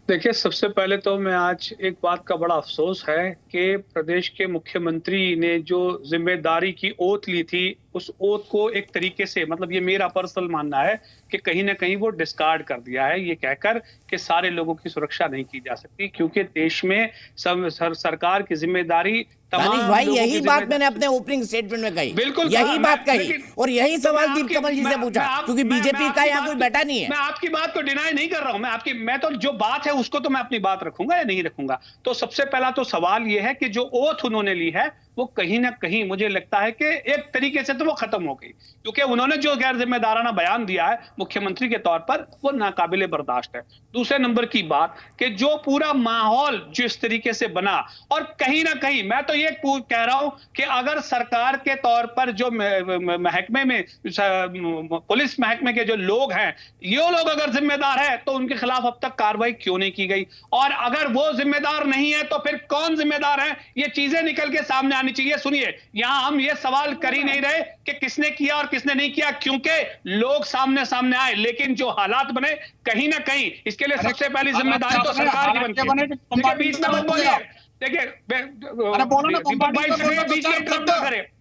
देखिए, सबसे पहले तो मैं आज एक बात का बड़ा अफसोस है कि प्रदेश के मुख्यमंत्री ने जो जिम्मेदारी की ओथ ली थी, उस ओथ को एक तरीके से, मतलब ये मेरा पर्सनल मानना है कि कहीं ना कहीं वो डिस्कार्ड कर दिया है, ये कहकर कि सारे लोगों की सुरक्षा नहीं की जा सकती, क्योंकि देश में सरकार की जिम्मेदारी दानिश भाई, यही बात मैंने अपने ओपनिंग स्टेटमेंट में कही, बिल्कुल यही बात कही और यही सवाल दीपकमल जी से पूछा, क्योंकि बीजेपी का यहाँ कोई बैठा नहीं है। मैं आपकी बात को डिनाई नहीं कर रहा हूं, मैं तो जो बात है उसको तो मैं अपनी बात रखूंगा या नहीं रखूंगा। तो सबसे पहला तो सवाल यह है कि जो ओथ उन्होंने ली है वो कहीं ना कहीं मुझे लगता है कि एक तरीके से तो वो खत्म हो गई, क्योंकि उन्होंने जो गैर जिम्मेदाराना बयान दिया है मुख्यमंत्री के तौर पर, वो नाकाबिले बर्दाश्त है। दूसरे नंबर की बात कि जो पूरा माहौल जिस तरीके से बना, और कहीं ना कहीं मैं तो ये कह रहा हूं कि अगर सरकार के तौर पर जो महकमे में, पुलिस महकमे के जो लोग हैं, ये लोग अगर जिम्मेदार है तो उनके खिलाफ अब तक कार्रवाई क्यों नहीं की गई? और अगर वो जिम्मेदार नहीं है तो फिर कौन जिम्मेदार है? ये चीजें निकल के सामने आनी चाहिए। सुनिए, यहां हम ये सवाल कर ही नहीं रहे कि किसने किया और किसने नहीं किया, क्योंकि लोग सामने आए, लेकिन जो हालात बने कहीं ना कहीं, इसके लिए सबसे पहली जिम्मेदारी तो सरकार की बनती है। देखिए, बीच में मत बोलिए, देखिए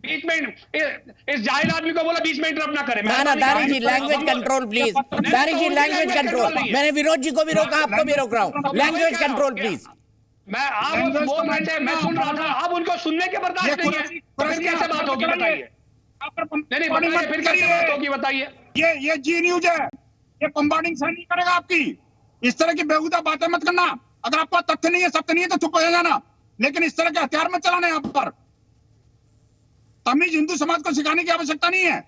बीच में इस जाहिल आदमी को बोला बीच में इंटरप्ट ना करे। Danish ji, language control please. Danish ji, language control. मैंने विरोध जी को भी रोका, आपको भी रोक रहा हूँ। Language control please. आप बोल रहे थे, मैं सुन रहा था, आप उनको सुनने के बर्दाश्त नहीं है, तो फिर कैसे बात होगी बताइए? नहीं बताइए, फिर कैसे बात होगी बताइए? ये जी न्यूज है, ये कंपाउंडिंग सही नहीं करेगा आपकी। इस तरह की बेहुदा बातें मत करना। अगर आपका तथ्य नहीं है, सत्य नहीं है तो चुप हो जाना, लेकिन इस तरह के हथियार मत चलाना यहाँ पर। तमीज हिंदू समाज को सिखाने की आवश्यकता नहीं है।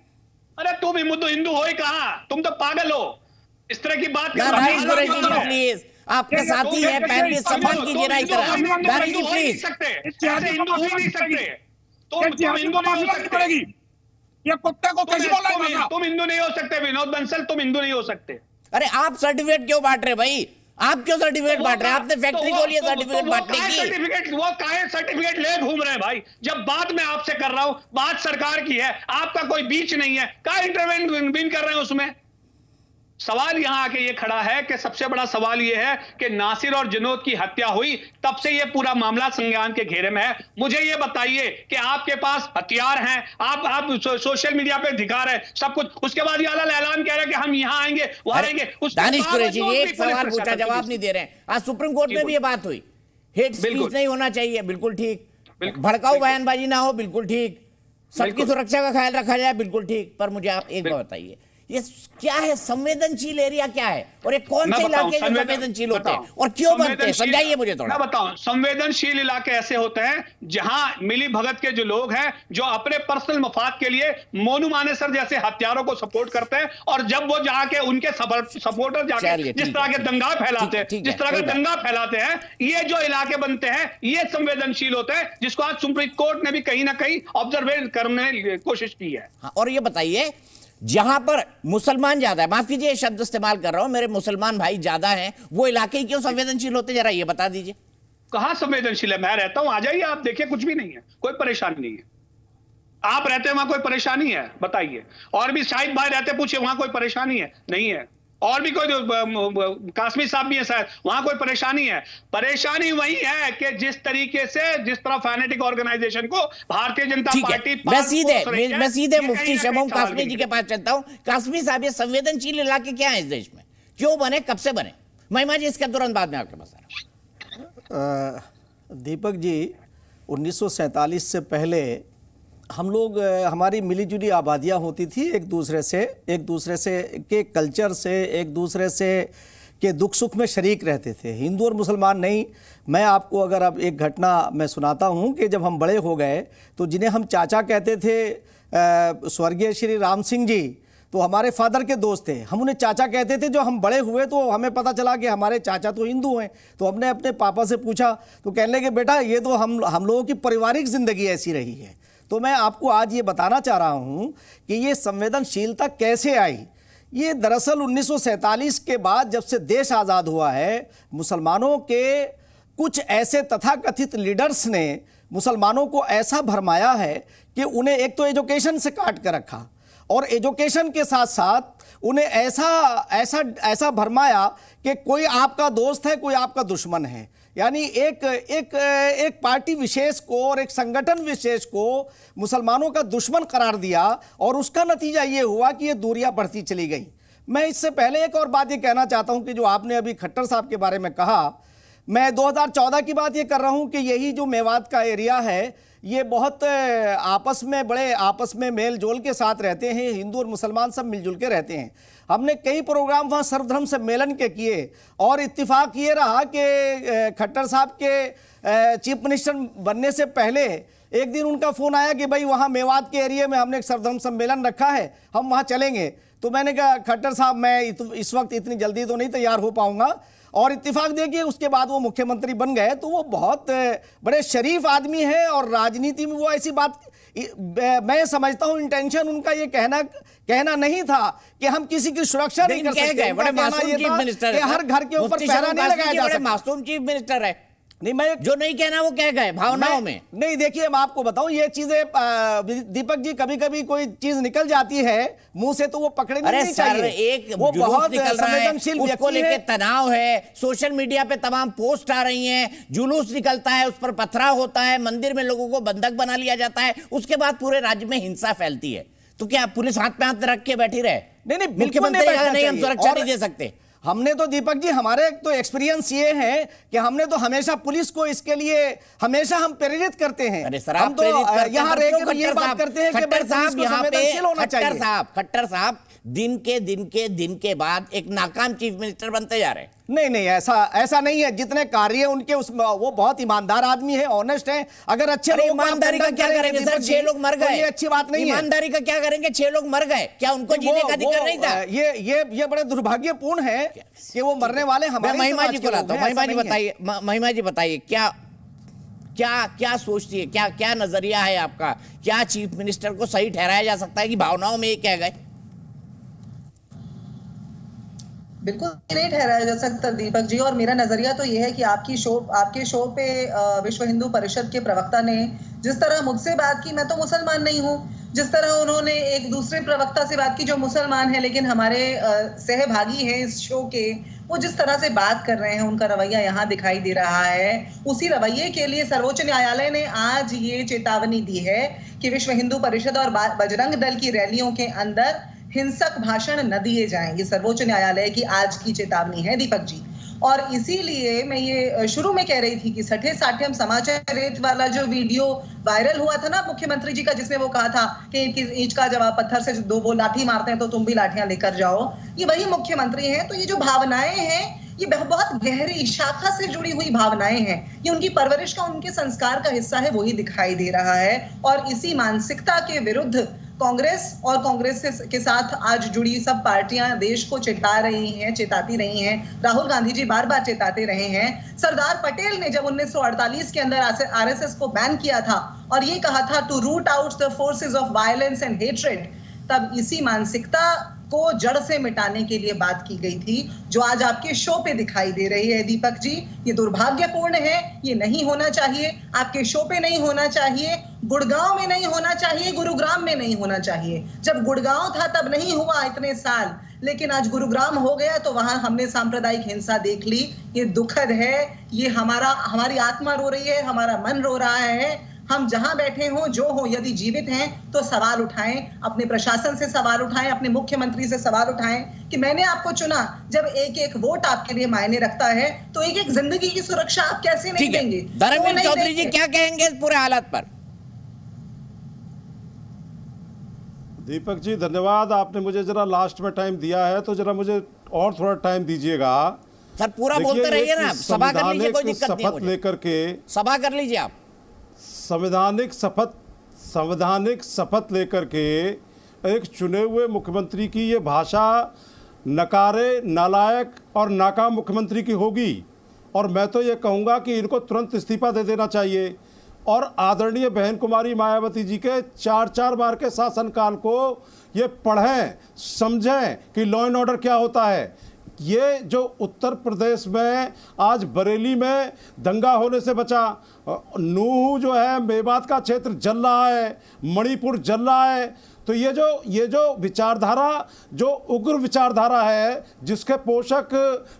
अरे तुम हिंदू हो ही कहां, तुम तो पागल हो। इस तरह की बात प्लीज, आपके साथी है, पहले सम्मान कीजिए ना इतना। दानिश जी प्लीज, हिंदू हो नहीं सकते, तुम हिंदू नहीं हो सकते। ये कुत्ते को कैसे बोला? तुम हिंदू नहीं हो सकते विनोद बंसल, तुम हिंदू नहीं हो सकते। अरे आप सर्टिफिकेट क्यों बांट रहे भाई? आप क्यों सर्टिफिकेट बांट रहे हैं? आपने फैक्ट्री खोली है सर्टिफिकेट बांटने की। सर्टिफिकेट वो काहे सर्टिफिकेट ले घूम रहे हैं भाई? जब बात मैं आपसे कर रहा हूं, बात सरकार की है, आपका कोई बीच नहीं है, काहे इंटरवेंशन कर रहे हैं उसमें? सवाल यहां आके ये खड़ा है कि सबसे बड़ा सवाल ये है कि नासिर और जुनूद की हत्या हुई, तब से ये पूरा मामला संज्ञान के घेरे में है। मुझे ये बताइए कि आपके पास हथियार हैं, आप सोशल मीडिया पे दिखा रहे सब कुछ, उसके बाद ये ऐलान कह रहे हैं कि हम यहां आएंगे वहां आएंगे। दानिश कुरैशी जी, एक सवाल पूछा, जवाब नहीं दे रहे हैं। आज सुप्रीम कोर्ट में भी ये बात हुई, हेट स्पीच नहीं होना चाहिए, बिल्कुल ठीक, भड़काऊ बयानबाजी ना हो, बिल्कुल ठीक, सबकी सुरक्षा का ख्याल रखा जाए, बिल्कुल ठीक। पर मुझे आप एक बात बताइए, ये क्या है? संवेदनशील एरिया क्या है और ये कौन से इलाके जो संवेदनशील होते हैं और क्यों बनते हैं? समझाइए मुझे थोड़ा। मैं बताऊं, संवेदनशील इलाके ऐसे होते हैं जहां मिली भगत के जो लोग हैं, जो अपने पर्सनल मफाद के लिए मोनू मानेसर जैसे हत्यारों को सपोर्ट करते हैं, और जब वो जाके उनके सपोर्टर जाके जिस तरह के दंगा फैलाते हैं, जिस तरह का दंगा फैलाते हैं, ये जो इलाके बनते हैं ये संवेदनशील होते हैं, जिसको आज सुप्रीम कोर्ट ने भी कहीं ना कहीं ऑब्जर्व करने की कोशिश की है। और ये बताइए, जहां पर मुसलमान ज्यादा है, माफ कीजिए शब्द इस्तेमाल कर रहा हूं, मेरे मुसलमान भाई ज्यादा हैं, वो इलाके क्यों संवेदनशील होते, जरा ये बता दीजिए। कहां संवेदनशील है? मैं रहता हूं, आ जाइए आप देखिए, कुछ भी नहीं है, कोई परेशानी नहीं है। आप रहते हैं वहां कोई परेशानी है बताइए? और भी शाहिद भाई रहते, पूछिए वहां कोई परेशानी है? नहीं है। और भी कोई, काश्मीर साहब भी है शायद, वहां कोई परेशानी है? परेशानी वही है कि जिस तरीके से, जिस तरह फैनेटिक ऑर्गेनाइजेशन को भारतीय जनता पार्टी, मैं सीधे मुफ्ती शमूम काश्मीर जी के पास चलता हूं। काश्मीर साहब, ये संवेदनशील इलाके क्या है इस देश में, क्यों बने, कब से बने? महिमा जी इसका तुरंत बाद में आपके पास आ रहा हूं। दीपक जी, 1947 से पहले हम लोग, हमारी मिलीजुली आबादियाँ होती थी, एक दूसरे से के कल्चर से, एक दूसरे से के दुख सुख में शरीक रहते थे, हिंदू और मुसलमान नहीं। मैं आपको अगर अब एक घटना मैं सुनाता हूँ कि जब हम बड़े हो गए तो जिन्हें हम चाचा कहते थे, स्वर्गीय श्री राम सिंह जी, तो हमारे फादर के दोस्त थे, हम उन्हें चाचा कहते थे। जो हम बड़े हुए तो हमें पता चला कि हमारे चाचा तो हिंदू हैं, तो हमने अपने पापा से पूछा तो कहने लगे बेटा ये तो हम लोगों की पारिवारिक ज़िंदगी ऐसी रही है। तो मैं आपको आज ये बताना चाह रहा हूँ कि ये संवेदनशीलता कैसे आई। ये दरअसल 1947 के बाद जब से देश आज़ाद हुआ है, मुसलमानों के कुछ ऐसे तथाकथित लीडर्स ने मुसलमानों को ऐसा भरमाया है कि उन्हें एक तो एजुकेशन से काट कर रखा, और एजुकेशन के साथ साथ उन्हें ऐसा भरमाया कि कोई आपका दोस्त है, कोई आपका दुश्मन है। यानी एक पार्टी विशेष को और एक संगठन विशेष को मुसलमानों का दुश्मन करार दिया, और उसका नतीजा ये हुआ कि ये दूरियां बढ़ती चली गई। मैं इससे पहले एक और बात ये कहना चाहता हूं कि जो आपने अभी खट्टर साहब के बारे में कहा, मैं 2014 की बात ये कर रहा हूं कि यही जो मेवात का एरिया है, ये बहुत आपस में मेल जोल के साथ रहते हैं, हिंदू और मुसलमान सब मिलजुल के रहते हैं। हमने कई प्रोग्राम वहाँ सर्वधर्म सम्मेलन के किए, और इत्तेफाक ये रहा कि खट्टर साहब के चीफ मिनिस्टर बनने से पहले एक दिन उनका फ़ोन आया कि भाई वहाँ मेवात के एरिया में हमने एक सर्वधर्म सम्मेलन रखा है, हम वहाँ चलेंगे। तो मैंने कहा खट्टर साहब मैं इस वक्त इतनी जल्दी तो नहीं तैयार हो पाऊँगा। और इत्तेफाक देखिए उसके बाद वो मुख्यमंत्री बन गए। तो वो बहुत बड़े शरीफ आदमी हैं, और राजनीति में वो ऐसी बात, मैं समझता हूँ इंटेंशन उनका ये कहना नहीं था कि हम किसी की सुरक्षा नहीं कर सकते। बड़े मासूम चीफ मिनिस्टर है, हर घर के ऊपर पहरा नहीं लगाया जा सकता। मासूम चीफ मिनिस्टर है। नहीं, मैं जो नहीं कहना वो कह गए भावनाओं में। नहीं, देखिए मैं आपको बताऊं, ये चीजें दीपक जी, कभी कभी कोई चीज निकल जाती है मुंह से तो वो पकड़े नहीं चाहिए। एक वो बहुत निकल संवेदनशील उसको लेके तनाव है, सोशल मीडिया पे तमाम पोस्ट आ रही हैं, जुलूस निकलता है, उस पर पथराव होता है, मंदिर में लोगों को बंधक बना लिया जाता है, उसके बाद पूरे राज्य में हिंसा फैलती है। तो क्या पुलिस हाथ पे हाथ रख के बैठी रहे? नहीं, मुख्यमंत्री नहीं, हम सुरक्षा नहीं दे सकते। हमने तो दीपक जी, हमारे तो एक्सपीरियंस ये है कि हमने तो हमेशा पुलिस को इसके लिए हमेशा हम प्रेरित करते हैं। हम तो यहाँ रह के ये बात करते हैं कि खट्टर साहब दिन के बाद एक नाकाम चीफ मिनिस्टर बनते जा रहे हैं। नहीं, ऐसा नहीं है। जितने कार्य उनके वो बहुत ईमानदार आदमी है, ऑनेस्ट है। अगर अच्छे लोग, ईमानदारी का क्या करेंगे सर? 6 लोग मर गए, ये अच्छी बात नहीं है। ईमानदारी का क्या करेंगे? 6 लोग मर गए, क्या उनको जीने का अधिकार नहीं था? ये बड़े दुर्भाग्यपूर्ण है कि वो मरने वाले हमारे। महिमा जी को लाता हूं। महिमा जी बताइए क्या सोचती है, क्या नजरिया है आपका? क्या चीफ मिनिस्टर को सही ठहराया जा सकता है कि भावनाओं में ये कह गए? बिल्कुल नहीं ठहराया जा सकता दीपक जी, और मेरा नजरिया तो यह है कि आपके शो पे विश्व हिंदू परिषद के प्रवक्ता ने जिस तरह मुझसे बात की, मैं तो मुसलमान नहीं हूँ, जिस तरह उन्होंने एक दूसरे प्रवक्ता से बात की जो मुसलमान है लेकिन हमारे सहभागी हैं इस शो के, वो जिस तरह से बात कर रहे हैं, उनका रवैया यहाँ दिखाई दे रहा है। उसी रवैये के लिए सर्वोच्च न्यायालय ने आज ये चेतावनी दी है कि विश्व हिंदू परिषद और बजरंग दल की रैलियों के अंदर हिंसक भाषण न दिए जाएंगे। सर्वोच्च न्यायालय की आज की चेतावनी है दीपक जी। और इसीलिए मैं ये शुरू में कह रही थी कि सठे साठेम समाचार रेत वाला जो वीडियो वायरल हुआ था ना मुख्यमंत्री जी का, जिसमें वो कहा था कि ईंट का जवाब पत्थर से, दो वो लाठी मारते हैं तो तुम भी लाठियां लेकर जाओ, ये वही मुख्यमंत्री हैं। तो ये जो भावनाएं हैं, ये बहुत गहरी शाखा से जुड़ी हुई भावनाएं हैं, ये उनकी परवरिश का, उनके संस्कार का हिस्सा है, वही दिखाई दे रहा है। और इसी मानसिकता के विरुद्ध कांग्रेस और कांग्रेस के साथ आज जुड़ी सब पार्टियां देश को चेताती रही हैं। राहुल गांधी जी बार बार चेताते रहे हैं। सरदार पटेल ने जब 1948 के अंदर आरएसएस को बैन किया था और ये कहा था to root out the forces of violence and hatred, तब इसी मानसिकता उसको जड़ से मिटाने के लिए बात की गई थी, जो आज आपके शो पे दिखाई दे रही है दीपक जी। ये दुर्भाग्यपूर्ण है, ये नहीं होना चाहिए, आपके शो पे नहीं होना चाहिए, गुड़गांव में नहीं होना चाहिए, गुरुग्राम में नहीं होना चाहिए। जब गुड़गांव था तब नहीं हुआ इतने साल, लेकिन आज गुरुग्राम हो गया तो वहां हमने सांप्रदायिक हिंसा देख ली। ये दुखद है, ये हमारी आत्मा रो रही है, हमारा मन रो रहा है। हम जहां बैठे हों, जो हो, यदि जीवित हैं तो सवाल उठाएं, अपने प्रशासन से सवाल उठाएं, अपने मुख्यमंत्री से सवाल उठाएं कि मैंने आपको चुना। जब एक एक वोट आपके लिए मायने रखता है तो एक एक जिंदगी की सुरक्षा आप कैसे नहीं देंगे? धर्मवीर चौधरी जी क्या कहेंगे इस पूरे हालात पर? दीपक जी धन्यवाद, आपने मुझे जरा लास्ट में टाइम दिया है तो जरा मुझे और थोड़ा टाइम दीजिएगा। सर पूरा बोलते रहिए ना, सभा कर लीजिए, कोई दिक्कत नहीं है शपथ लेकर के सभा कर लीजिए आप। संवैधानिक शपथ लेकर के एक चुने हुए मुख्यमंत्री की ये भाषा नकारे, नालायक और नाकाम मुख्यमंत्री की होगी। और मैं तो ये कहूँगा कि इनको तुरंत इस्तीफा दे देना चाहिए और आदरणीय बहन कुमारी मायावती जी के 4 बार के शासनकाल को ये पढ़ें, समझें कि लॉ एंड ऑर्डर क्या होता है। ये जो उत्तर प्रदेश में आज बरेली में दंगा होने से बचा, नूह जो है मेवात का क्षेत्र जल रहा है, मणिपुर जल रहा है, तो ये जो विचारधारा, जो उग्र विचारधारा है जिसके पोषक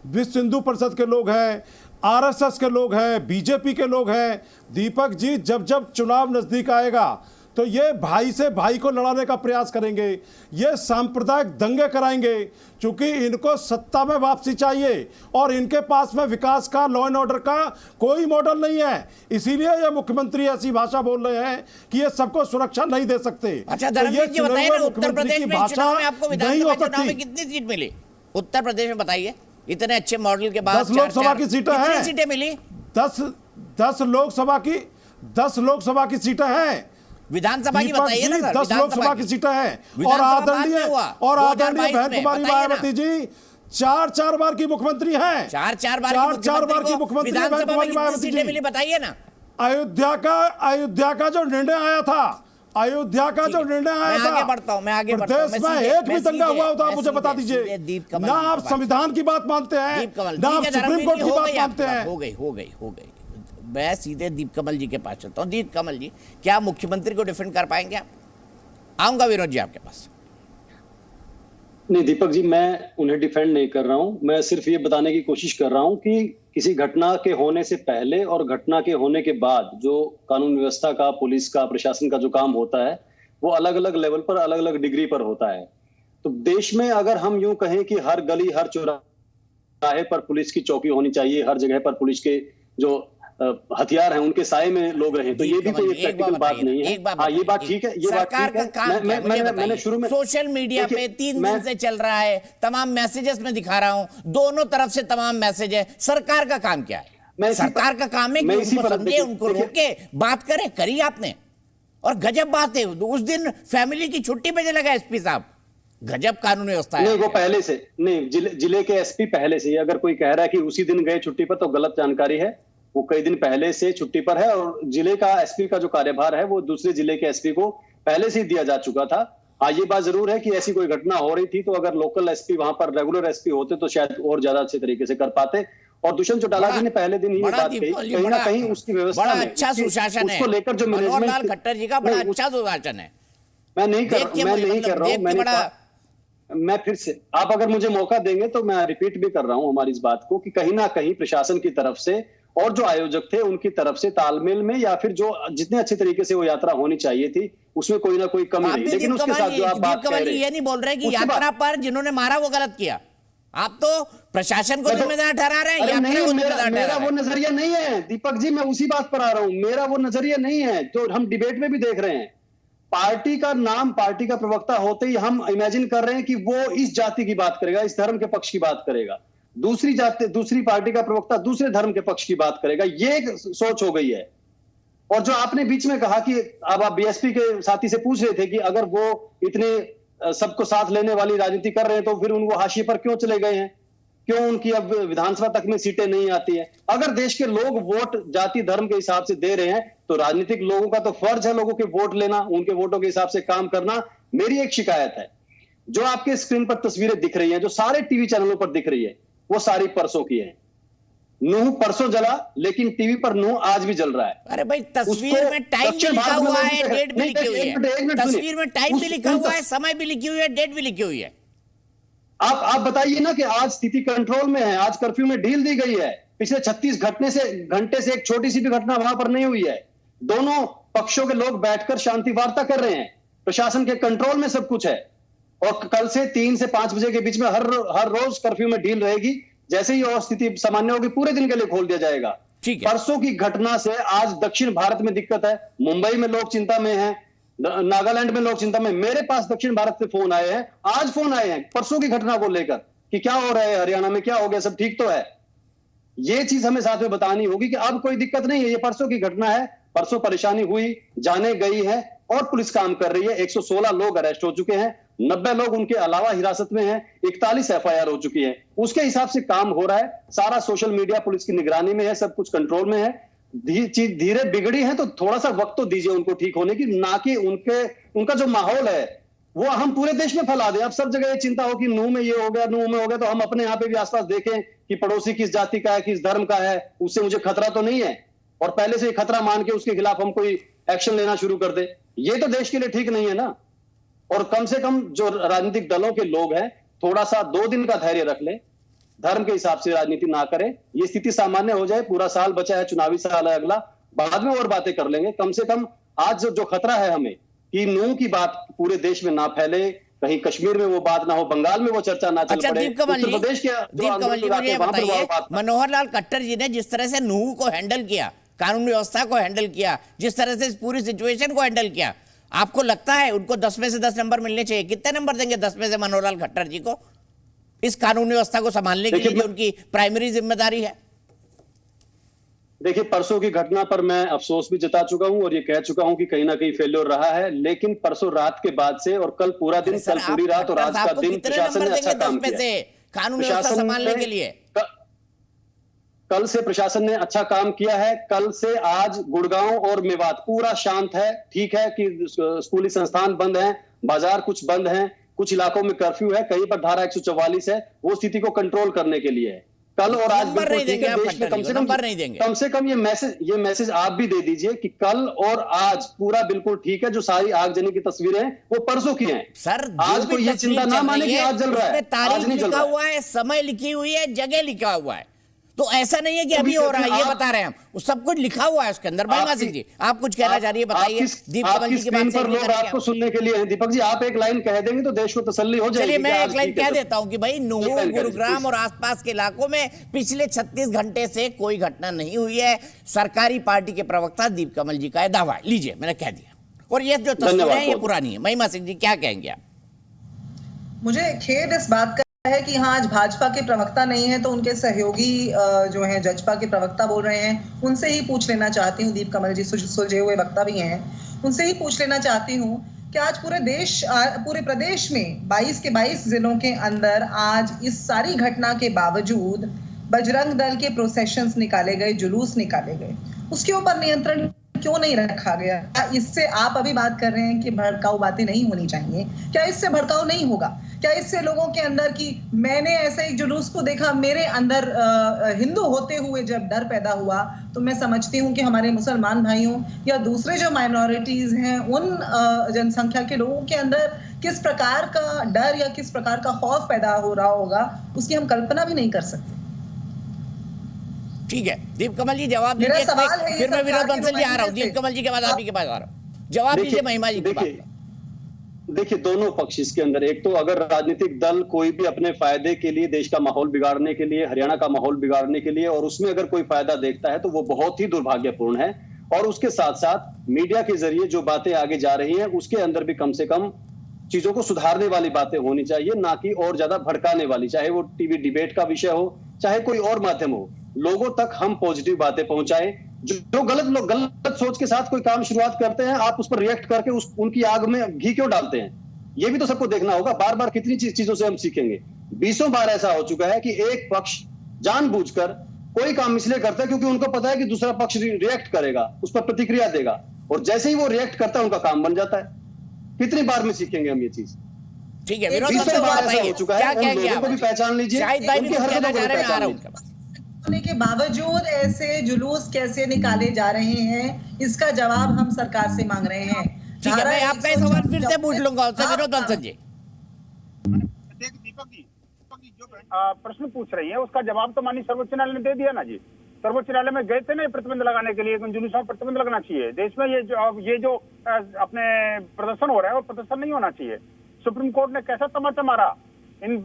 विश्व हिंदू परिषद के लोग हैं, आरएसएस के लोग हैं, बीजेपी के लोग हैं। दीपक जी जब जब चुनाव नजदीक आएगा तो ये भाई से भाई को लड़ाने का प्रयास करेंगे, ये सांप्रदायिक दंगे कराएंगे, क्योंकि इनको सत्ता में वापसी चाहिए और इनके पास में विकास का, लॉ एंड ऑर्डर का कोई मॉडल नहीं है। इसीलिए ये मुख्यमंत्री ऐसी भाषा बोल रहे हैं कि ये सबको सुरक्षा नहीं दे सकते। अच्छा धर्मवीर जी बताइए ना, उत्तर प्रदेश में चुनाव में आपको विधानसभा चुनाव में कितनी सीट मिली उत्तर प्रदेश में? बताइए, इतने अच्छे मॉडल के बाद 10 लोकसभा की सीटें हैं। सीटें मिली? 10 लोकसभा की सीटें हैं। विधानसभा की बताइए ना सर। 10 लोकसभा की सीटें हैं और आदरणीय बहन कुमारी मायावती जी 4 बार की मुख्यमंत्री हैं। 4 बार की मुख्यमंत्री विधानसभा में कितनी सीटें मिली बताइए ना। अयोध्या का जो निर्णय आया था, मैं आगे बढ़ता हूं, प्रदेश में एक भी दंगा हुआ हो तो आप मुझे बता दीजिए। ना आप संविधान की बात मानते हैं, ना आप सुप्रीम कोर्ट की बात मानते हैं। हो गई। मैं सीधे दीप कमल जी के पास चलता हूं। दीप कमल जी, क्या मुख्यमंत्री को डिफेंड कर पाएंगे आप? आऊंगा विनोद जी आपके पास। नहीं दीपक जी, मैं उन्हें डिफेंड नहीं कर रहा हूं। मैं सिर्फ ये बताने की कोशिश कर रहा हूं कि किसी घटना के होने से पहले और घटना के होने के बाद जो कानून व्यवस्था का, पुलिस का, प्रशासन का जो काम होता है वो अलग अलग लेवल पर, अलग अलग डिग्री पर होता है। तो देश में अगर हम यूं कहें कि हर गली, हर चौराहे पर पुलिस की चौकी होनी चाहिए, हर जगह पर पुलिस के जो हथियार हैं उनके साए में लोग रहे, तो ये भी कोई प्रैक्टिकल बात नहीं है। हाँ, ये बात ठीक है, ये बात ठीक है। मैंने शुरू में सोशल मीडिया पे 3 दिन से चल रहा है, तमाम मैसेजेस में दिखा रहा हूं, दोनों तरफ से तमाम मैसेज है। सरकार का काम क्या है? सरकार का काम है कि उनको समझे, उनको रोके, बात करे। करी आपने, और गजब बात है। उस दिन फैमिली की छुट्टी पे चला गया एसपी साहब। गजब कानून व्यवस्था है। नहीं, वो पहले से नहीं, जिले के एसपी पहले से। अगर कोई कह रहा है कि उसी दिन गए छुट्टी पर तो गलत जानकारी है। वो कई दिन पहले से छुट्टी पर है और जिले का एसपी का जो कार्यभार है वो दूसरे जिले के एसपी को पहले से ही दिया जा चुका था। हाँ, ये बात जरूर है कि ऐसी कोई घटना हो रही थी तो अगर लोकल एसपी वहां पर रेगुलर एसपी होते तो शायद और ज्यादा अच्छे तरीके से कर पाते। और दुष्यंत चौटाला जी ने पहले दिन ही बात कही, कहीं ना कहीं उसकी व्यवस्था बड़ा अच्छा सुशासन है, उसको लेकर जो मैनेजमेंट, खट्टर जी का बड़ा अच्छा सुशासन है। मैं नहीं कर रहा हूँ। मैं फिर से, आप अगर मुझे मौका देंगे तो मैं रिपीट भी कर रहा हूं हमारी इस बात को कि कहीं ना कहीं प्रशासन की तरफ से और जो आयोजक थे उनकी तरफ से तालमेल में, या फिर जो जितने अच्छे तरीके से वो यात्रा होनी चाहिए थी उसमें कोई ना कोई कमी रही। लेकिन उसके साथ जो आप बात कह रहे हैं, ये नहीं बोल रहे कि यात्रा पर जिन्होंने मारा वो गलत किया। आप तो प्रशासन को जिम्मेदार ठहरा रहे हैं, मेरा वो नजरिया नहीं है दीपक जी। मैं उसी बात पर आ रहा हूं, मेरा वो नजरिया नहीं है जो हम डिबेट में भी देख रहे हैं। पार्टी का नाम, पार्टी का प्रवक्ता होते ही हम इमेजिन कर रहे हैं कि वो इस जाति की बात करेगा, इस धर्म के पक्ष की बात करेगा। दूसरी पार्टी का प्रवक्ता दूसरे धर्म के पक्ष की बात करेगा। ये एक सोच हो गई है। और जो आपने बीच में कहा कि अब आप बीएसपी के साथी से पूछ रहे थे कि अगर वो इतने सबको साथ लेने वाली राजनीति कर रहे हैं तो फिर उनको हाशिए पर क्यों चले गए हैं, क्यों उनकी अब विधानसभा तक में सीटें नहीं आती है। अगर देश के लोग वोट जाति धर्म के हिसाब से दे रहे हैं तो राजनीतिक लोगों का तो फर्ज है लोगों के वोट लेना, उनके वोटों के हिसाब से काम करना। मेरी एक शिकायत है, जो आपके स्क्रीन पर तस्वीरें दिख रही हैं, जो सारे टीवी चैनलों पर दिख रही है, वो सारी परसों की है। नूह परसों जला, लेकिन टीवी पर नूह आज भी जल रहा है। अरे भाई, तस्वीर में टाइम भी लिखा हुआ है, डेट भी लिखी हुई है। तस्वीर में टाइम भी लिखा हुआ है, समय भी लिखी हुई है, डेट भी लिखी हुई है। आप बताइए ना कि आज स्थिति कंट्रोल में है, आज कर्फ्यू में ढील दी गई है। पिछले 36 घंटे से एक छोटी सी भी घटना वहां पर नहीं हुई है। दोनों पक्षों के लोग बैठकर शांति वार्ता कर रहे हैं। प्रशासन के कंट्रोल में सब कुछ है। और कल से 3 से 5 बजे के बीच में हर रोज कर्फ्यू में ढील रहेगी। जैसे ही और स्थिति सामान्य होगी, पूरे दिन के लिए खोल दिया जाएगा। परसों की घटना से आज दक्षिण भारत में दिक्कत है। मुंबई में लोग चिंता में हैं, नागालैंड में लोग चिंता में। मेरे पास दक्षिण भारत से फोन आए हैं, आज फोन आए हैं परसों की घटना को लेकर कि क्या हो रहा है हरियाणा में, क्या हो गया, सब ठीक तो है। ये चीज हमें साथ में बतानी होगी कि अब कोई दिक्कत नहीं है, ये परसों की घटना है। परसों परेशानी हुई, जाने गई है और पुलिस काम कर रही है। 116 लोग अरेस्ट हो चुके हैं, 90 लोग उनके अलावा हिरासत में हैं, 41 एफआईआर हो चुकी है। उसके हिसाब से काम हो रहा है। सारा सोशल मीडिया पुलिस की निगरानी में है, सब कुछ कंट्रोल में है। चीज धीरे बिगड़ी है तो थोड़ा सा वक्त तो दीजिए उनको ठीक होने की, ना कि उनका जो माहौल है वो हम पूरे देश में फैला दें। अब सब जगह ये चिंता हो कि नूह में ये हो गया, नूह में हो गया, तो हम अपने यहाँ पे भी आसपास देखें कि पड़ोसी किस जाति का है, किस धर्म का है, उससे मुझे खतरा तो नहीं है, और पहले से खतरा मान के उसके खिलाफ हम कोई एक्शन लेना शुरू कर दे। ये तो देश के लिए ठीक नहीं है ना। और कम से कम जो राजनीतिक दलों के लोग हैं, थोड़ा सा 2 दिन का धैर्य रख ले, धर्म के हिसाब से राजनीति ना करें। ये स्थिति सामान्य हो जाए, पूरा साल बचा है, चुनावी साल है अगला, बाद में और बातें कर लेंगे। कम से कम आज जो खतरा है हमें कि नूह की बात पूरे देश में ना फैले, कहीं कश्मीर में वो बात ना हो, बंगाल में वो चर्चा ना चल पड़े। दीप कमल जी मुझे बताइए, मनोहर लाल खट्टर जी ने जिस तरह से नूह को हैंडल किया, कानून व्यवस्था को हैंडल किया, जिस तरह से इस पूरी सिचुएशन को हैंडल किया, आपको लगता है उनको 10 में से 10 नंबर मिलने चाहिए? कितने नंबर देंगे 10 में से मनोहर लाल खट्टर जी को, इस कानून व्यवस्था को संभालने के लिए जो उनकी प्राइमरी जिम्मेदारी है? देखिए, परसों की घटना पर मैं अफसोस भी जता चुका हूं और ये कह चुका हूं कि कहीं ना कहीं फेल्योर रहा है। लेकिन परसों रात के बाद से और कल पूरा दिन, कल पूरी रात और आज का दिन प्रशासन ने अच्छा काम किया। कानून व्यवस्था संभालने के लिए कल से प्रशासन ने अच्छा काम किया है। कल से आज गुड़गांव और मेवात पूरा शांत है। ठीक है कि स्कूली संस्थान बंद हैं, बाजार कुछ बंद हैं, कुछ इलाकों में कर्फ्यू है, कहीं पर धारा 144 है, वो स्थिति को कंट्रोल करने के लिए है। कल और आज बिल्कुल ठीक है। देश में कम से कम ये मैसेज आप भी दे दीजिए कि कल और आज पूरा बिल्कुल ठीक है। जो सारी आगजनी की तस्वीरें हैं वो परसों की हैं। सर, आज को ये चिंता ना माने कि आज जल रहा है, तारीख लिखा हुआ है, समय लिखी हुई है, जगह लिखा हुआ है, तो ऐसा नहीं है कि अभी हो रहा है, ये बता रहे हैं हम, सब कुछ लिखा हुआ है उसके अंदर। महिमा सिंह जी, आप कुछ कहना चाह रही है, बताइए। दीप कमल जी की बात पर लोग आपको सुनने के लिए हैं। दीपक जी, आप एक लाइन कह देंगे तो देश को तसल्ली हो जाएगी। चलिए, मैं एक लाइन कह देता हूं कि भाई नूह, गुरुग्राम और आसपास के इलाकों में पिछले 36 घंटे से कोई घटना नहीं हुई है। सरकारी पार्टी के प्रवक्ता दीप कमल जी का यह दावा है। लीजिए, मैंने कह दिया। और ये जो तस्वीरें हैं ये पुरानी है। महिमा सिंह जी, क्या कहेंगे आप? मुझे खेद इस बात का है कि हाँ, आज भाजपा के प्रवक्ता नहीं है तो उनके सहयोगी जो हैं जजपा के प्रवक्ता बोल रहे हैं, उनसे ही पूछ लेना चाहती हूँ। दीप कमल जी सुलझे हुए वक्ता भी हैं, उनसे ही पूछ लेना चाहती हूँ कि आज पूरे प्रदेश में 22 के 22 जिलों के अंदर आज इस सारी घटना के बावजूद बजरंग दल के प्रोसेशंस निकाले गए, जुलूस निकाले गए, उसके ऊपर नियंत्रण क्यों नहीं रखा गया? इससे आप अभी बात कर रहे हैं कि भड़काऊ बातें नहीं होनी चाहिए, क्या इससे भड़काऊ नहीं होगा? क्या इससे लोगों के अंदर की, मैंने ऐसे एक जुलूस को देखा, मेरे अंदर हिंदू होते हुए जब डर पैदा हुआ, तो मैं समझती हूँ कि हमारे मुसलमान भाइयों या दूसरे जो माइनॉरिटीज हैं उन जनसंख्या के लोगों के अंदर किस प्रकार का डर या किस प्रकार का खौफ पैदा हो रहा होगा, उसकी हम कल्पना भी नहीं कर सकते। ठीक है, दीप कमल जी जवाब दीजिए, फिर मैं विनोद बंसल जी आ रहा हूँ। दीप कमल जी के बाद आप ही के पास आ रहा हूँ, जवाब दीजिए महिमा जी। देखिए, दोनों पक्ष इसके अंदर, एक तो अगर राजनीतिक दल कोई भी अपने फायदे के लिए, देश का माहौल बिगाड़ने के लिए, हरियाणा का माहौल बिगाड़ने के लिए, और उसमें अगर कोई फायदा देखता है तो वो बहुत ही दुर्भाग्यपूर्ण है। और उसके साथ साथ मीडिया के जरिए जो बातें आगे जा रही हैं उसके अंदर भी कम से कम चीजों को सुधारने वाली बातें होनी चाहिए, ना कि और ज्यादा भड़काने वाली। चाहे वो टीवी डिबेट का विषय हो, चाहे कोई और माध्यम हो, लोगों तक हम पॉजिटिव बातें पहुंचाएं। जो गलत लोग गलत सोच के साथ कोई काम शुरुआत करते हैं, आप उस पर रिएक्ट करके उनकी आग में घी क्यों डालते हैं? ये भी तो सबको देखना होगा। बार बार कितनी चीजों से हम सीखेंगे? 20 बार ऐसा हो चुका है कि एक पक्ष जानबूझकर कोई काम इसलिए करता है क्योंकि उनको पता है कि दूसरा पक्ष रिएक्ट करेगा, उस पर प्रतिक्रिया देगा, और जैसे ही वो रिएक्ट करता है उनका काम बन जाता है। कितनी बार में सीखेंगे हम ये चीज? ठीक है, एक विनोद बीसों दत्त बार ऐसा बताइए, हो चुका क्या है, कह उन गया लोगों को भी पहचान लीजिए, शाहिद भाई भी उनकी कुछ कहना हरकतों चाह को भी रहे हैं, आ रहा पहचान हूं लीजिए। उनके पास। होने के बावजूद ऐसे जुलूस कैसे निकाले जा रहे हैं, इसका जवाब हम सरकार से मांग रहे हैं। ठीक है, मैं आपका ये सवाल फिर से पूछ लूंगा उससे, विनोद दत्त जी। देख दीपक जी जो प्रश्न पूछ रही है उसका जवाब तो माननीय सर्वोच्च न्यायालय ने दे दिया ना जी। सर्वोच्च न्यायालय में गए थे ना प्रतिबंध लगाने के लिए, जुलूसों पर प्रतिबंध लगना चाहिए देश में। ये जो अपने प्रदर्शन हो रहा है और प्रदर्शन नहीं होना चाहिए। सुप्रीम कोर्ट ने कैसा तमाचा मारा इन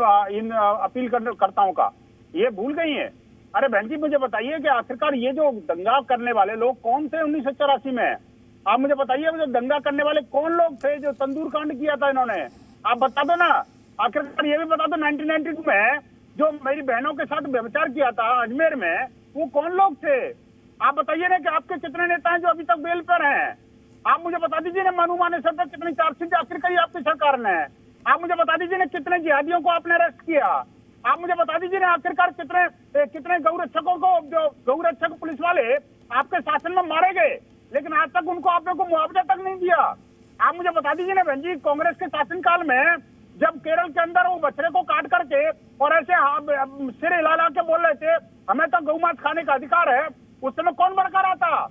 अपील कर्ताओं का, ये भूल गई है। अरे बहन जी मुझे बताइए कि आखिरकार ये जो दंगा करने वाले लोग कौन थे 1984 में? आप मुझे बताइए, जो दंगा करने वाले कौन लोग थे जो तंदूर कांड किया था इन्होंने? आप बता दो ना। आखिरकार ये भी बता दो 1992 में जो मेरी बहनों के साथ व्यभिचार किया था अजमेर में, वो कौन लोग थे? आप बताइए ना कि आपके कितने नेता हैं जो अभी तक बेल पर हैं? आप मुझे बता दीजिए ना, मनु मानेसर पर कितनी चार्जशीट आखिर करी आपकी सरकार ने? आप मुझे बता दीजिए ना, कितने जिहादियों को आपने अरेस्ट किया? आप मुझे बता दीजिए ना, आखिरकार कितने गौरक्षकों को, जो गौरक्षक पुलिस वाले आपके शासन में मारे गए, लेकिन आज तक उनको आपने को मुआवजा तक नहीं दिया। आप मुझे बता दीजिए ना बहन जी, कांग्रेस के शासनकाल में जब केरल के अंदर वो बछड़े को काट करके और ऐसे सिर हिला के बोल रहे थे हमें तो गौ मांस खाने का अधिकार है, उस समय कौन बरकरार रहा था?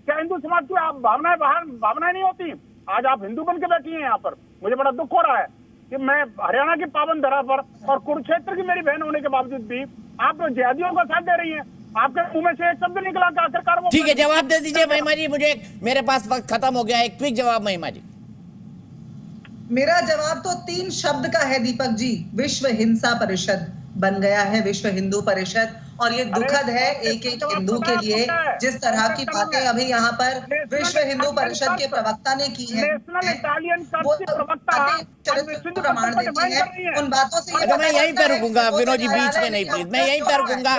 क्या हिंदू समाज की भावनाएं नहीं होती? आज आप हिंदू बन के बैठी हैं यहाँ पर। मुझे बड़ा दुख हो रहा है कि मैं हरियाणा की पावन धरा पर और कुरुक्षेत्र की मेरी बहन होने के बावजूद भी आप तो जिहादियों का साथ दे रही हैं। आपके मुंह में से एक शब्द निकला कि आखिरकार वो। ठीक है, जवाब दे दीजिए महिमा जी, मुझे मेरे पास वक्त खत्म हो गया। एक क्विक जवाब महिमा जी। मेरा जवाब तो 3 शब्द का है दीपक जी, विश्व हिंसा परिषद बन गया है विश्व हिंदू परिषद। और ये दुखद है एक हिंदू के लिए, जिस तरह की बातें अभी यहाँ पर विश्व हिंदू परिषद के प्रवक्ता ने की है, वो बातें प्रमाण देती है। उन बातों से तो मैं यहीं पर रुकूंगा, विनोद जी बीच में नहीं प्लीज, मैं यहीं पर रुकूंगा।